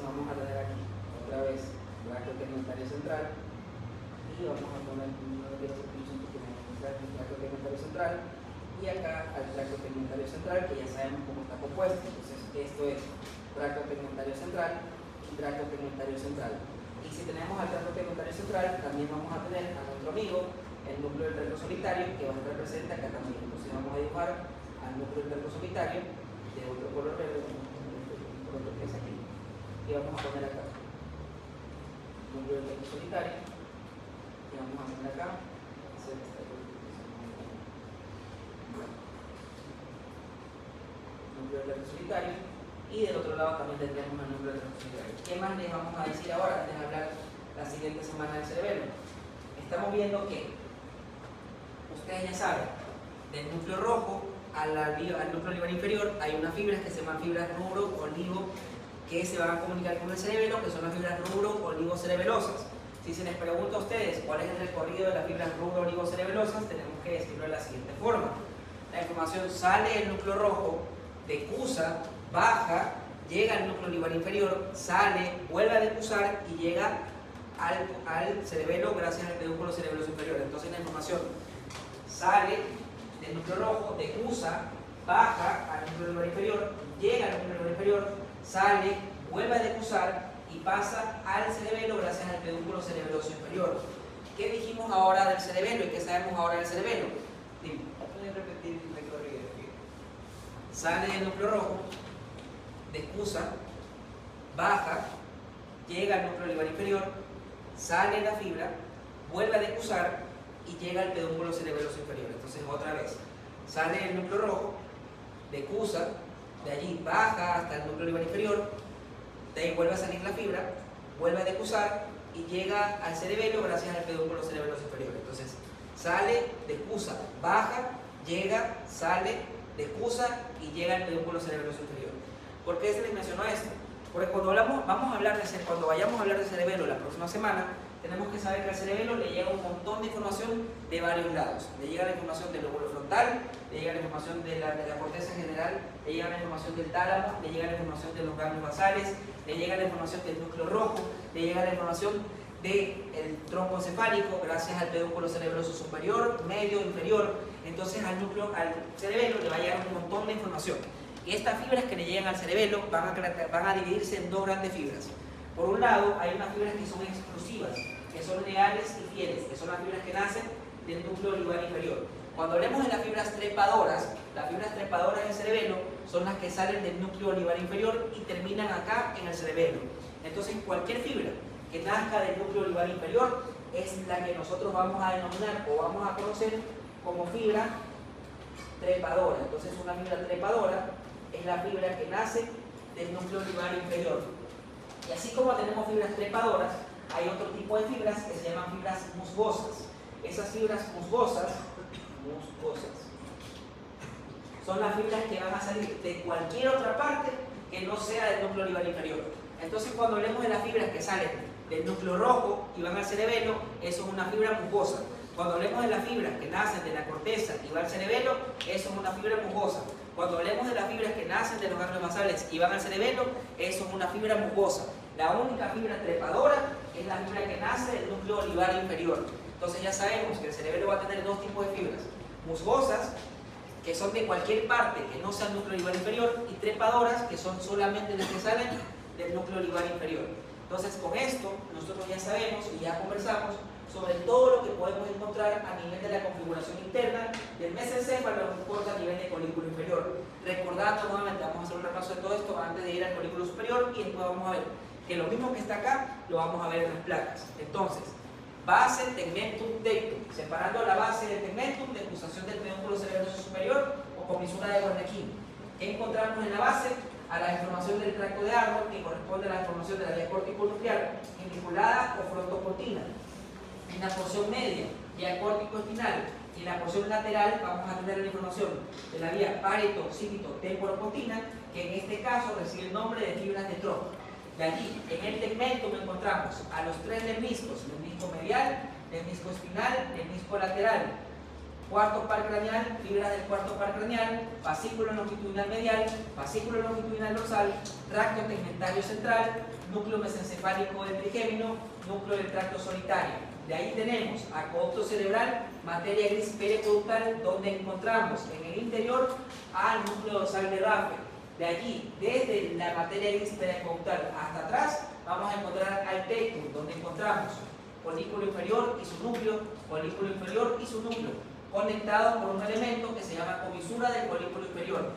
Vamos a tener aquí otra vez tracto tegmentario central y vamos a poner uno de los puntos que tenemos el tracto tegmentario central y acá al tracto tegmentario central, que ya sabemos cómo está compuesto. Entonces esto es tracto tegmentario central y tracto tegmentario central. Y si tenemos al tracto tegmentario central, también vamos a tener a nuestro amigo el núcleo del tracto solitario, que va a estar presente acá también. Entonces vamos a dibujar al núcleo del tracto solitario de otro color verde, por otro que es aquí. Y vamos a poner acá núcleo del tracto solitario y vamos a poner acá núcleo del tracto solitario y del otro lado también tendremos el núcleo del tracto solitario. ¿Qué más les vamos a decir ahora antes de hablar la siguiente semana del cerebelo? Estamos viendo que ustedes ya saben, del núcleo rojo al núcleo olivar inferior hay unas fibras que se llaman fibras rubro-olivo que se van a comunicar con el cerebelo, que son las fibras rubro-oligocerebelosas. Si se les pregunta a ustedes cuál es el recorrido de las fibras rubro-oligocerebelosas, tenemos que decirlo de la siguiente forma. La información sale del núcleo rojo, decusa, baja, llega al núcleo olivar inferior, sale, vuelve a decusar y llega al cerebelo gracias al pedúnculo cerebelo superior. Entonces la información sale del núcleo rojo, decusa, baja al núcleo olivar inferior, llega al núcleo olivar inferior, sale, vuelve a decusar y pasa al cerebelo gracias al pedúnculo cerebeloso inferior. ¿Qué dijimos ahora del cerebelo y qué sabemos ahora del cerebelo? Dime. ¿Pueden repetir el recorrido? Sale del núcleo rojo, decusa, baja, llega al núcleo olivar inferior, sale la fibra, vuelve a decusar y llega al pedúnculo cerebeloso inferior. Entonces otra vez, sale del núcleo rojo, decusa, de allí baja hasta el núcleo olivar inferior, de ahí vuelve a salir la fibra, vuelve a decusar y llega al cerebelo gracias al pedúnculo cerebeloso inferior. Entonces sale, decusa, baja, llega, sale, decusa y llega al pedúnculo cerebeloso inferior. ¿Por qué se les mencionó esto? Porque cuando vayamos a hablar de cerebelo la próxima semana, tenemos que saber que al cerebelo le llega un montón de información de varios lados. Le llega la información del lóbulo frontal, le llega la información de la corteza general, le llega la información del tálamo, le llega la información de los ganglios basales, le llega la información del núcleo rojo, le llega la información del tronco encefálico gracias al pedúnculo cerebroso superior, medio, inferior. Entonces al cerebelo le va a llegar un montón de información. Y estas fibras que le llegan al cerebelo van a dividirse en dos grandes fibras. Por un lado, hay unas fibras que son exclusivas, que son leales y fieles, que son las fibras que nacen del núcleo olivar inferior. Cuando hablemos de las fibras trepadoras del cerebelo son las que salen del núcleo olivar inferior y terminan acá en el cerebelo. Entonces, cualquier fibra que nazca del núcleo olivar inferior es la que nosotros vamos a denominar o vamos a conocer como fibra trepadora. Entonces, una fibra trepadora es la fibra que nace del núcleo olivar inferior. Y así como tenemos fibras trepadoras, hay otro tipo de fibras que se llaman fibras musgosas. Esas fibras musgosas son las fibras que van a salir de cualquier otra parte que no sea del núcleo olivar inferior. Entonces, cuando hablemos de las fibras que salen del núcleo rojo y van al cerebelo, eso es una fibra musgosa. Cuando hablemos de las fibras que nacen de la corteza y van al cerebelo, eso es una fibra musgosa. Cuando hablemos de las fibras que nacen de los ganglios basales y van al cerebelo, eso es una fibra musgosa. La única fibra trepadora es la fibra que nace del núcleo olivar inferior. Entonces ya sabemos que el cerebelo va a tener dos tipos de fibras: musgosas, que son de cualquier parte que no sea el núcleo olivar inferior, y trepadoras, que son solamente las que salen del núcleo olivar inferior. Entonces, con esto nosotros ya sabemos y ya conversamos sobre todo lo que podemos encontrar a nivel de la configuración interna del mesencéfalo, no importa a nivel de colículo inferior. Recordando nuevamente, vamos a hacer un repaso de todo esto antes de ir al colículo superior y después vamos a ver que lo mismo que está acá lo vamos a ver en las placas. Entonces, base, tegmentum, dectum, separando la base del tegmentum, decusación del pedúnculo cerebroso superior o comisura de Wernicke. ¿Qué encontramos en la base? A la deformación del tracto de árbol, que corresponde a la deformación de la vía córtico-nuclear, geniculada o frontocortina. En la porción media, vía córtico-espinal, y en la porción lateral vamos a tener la información de la vía pareto-cípito-temporopontina, que en este caso recibe el nombre de fibras de tronco. De allí, en el tegmentum encontramos a los tres lemniscos: lemnisco medial, lemnisco espinal, lemnisco lateral. Cuarto par craneal, fibras del cuarto par craneal, fascículo longitudinal medial, fascículo longitudinal dorsal, tracto tegmentario central, núcleo mesencefálico del trigémino, núcleo del tracto solitario. De ahí tenemos acueducto cerebral, materia gris periconductal, donde encontramos en el interior al núcleo dorsal de Raffel. De allí, desde la materia gris periconductal hasta atrás, vamos a encontrar al tectum, donde encontramos folículo inferior y su núcleo, folículo inferior y su núcleo, conectados por un elemento que se llama comisura del folículo inferior.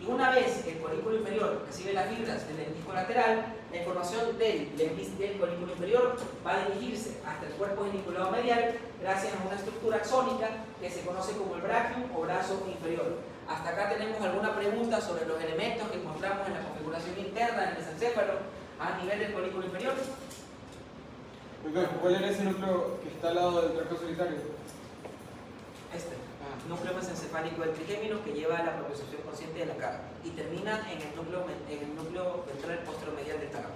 Y una vez que el folículo inferior recibe las fibras del lemnisco lateral, la información del folículo inferior va a dirigirse hasta el cuerpo geniculado medial gracias a una estructura axónica que se conoce como el brachium o brazo inferior. Hasta acá tenemos alguna pregunta sobre los elementos que encontramos en la configuración interna del mesencéfalo a nivel del folículo inferior. ¿Cuál era ese núcleo que está al lado del tracto solitario? núcleo mesencefálico del trigémino que lleva a la propiocepción consciente de la cara y termina en el núcleo ventral posteromedial del tálamo.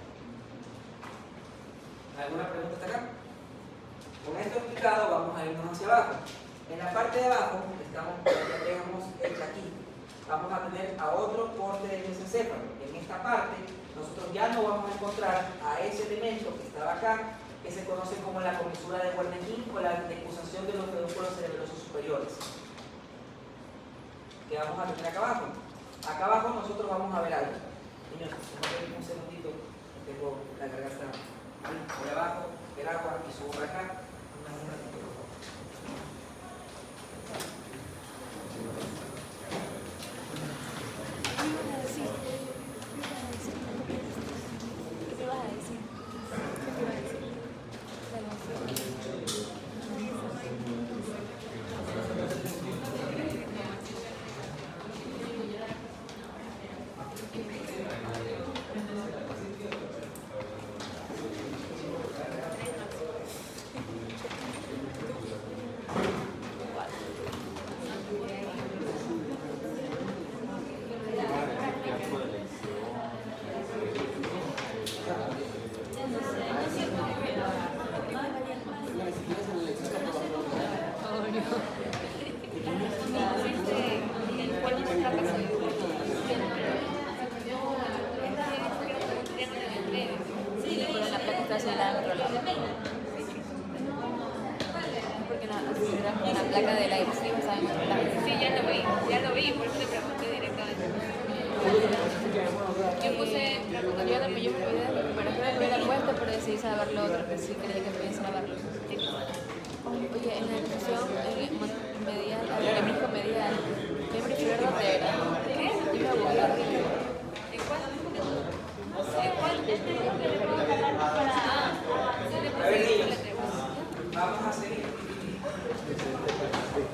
¿Alguna pregunta hasta acá? Con esto explicado vamos a irnos hacia abajo. En la parte de abajo, ya tenemos hecha aquí, vamos a tener a otro corte del mesencéfalo. En esta parte nosotros ya no vamos a encontrar a ese elemento que estaba acá, que se conoce como la comisura de Wernicke o la decusación de los pedúnculos cerebrosos superiores, que vamos a tener acá abajo. Acá abajo nosotros vamos a ver algo. Niños, un segundito, tengo la garganta por abajo, el agua y subo para acá. Un ratito, por favor. Porque la placa del aire, sí, ya lo vi, por eso te pregunté directamente. Yo puse, yo me olvidé, pero creo que lo hubiera puesto, pero decidí salvar lo otro, que sí creía que podía salvar los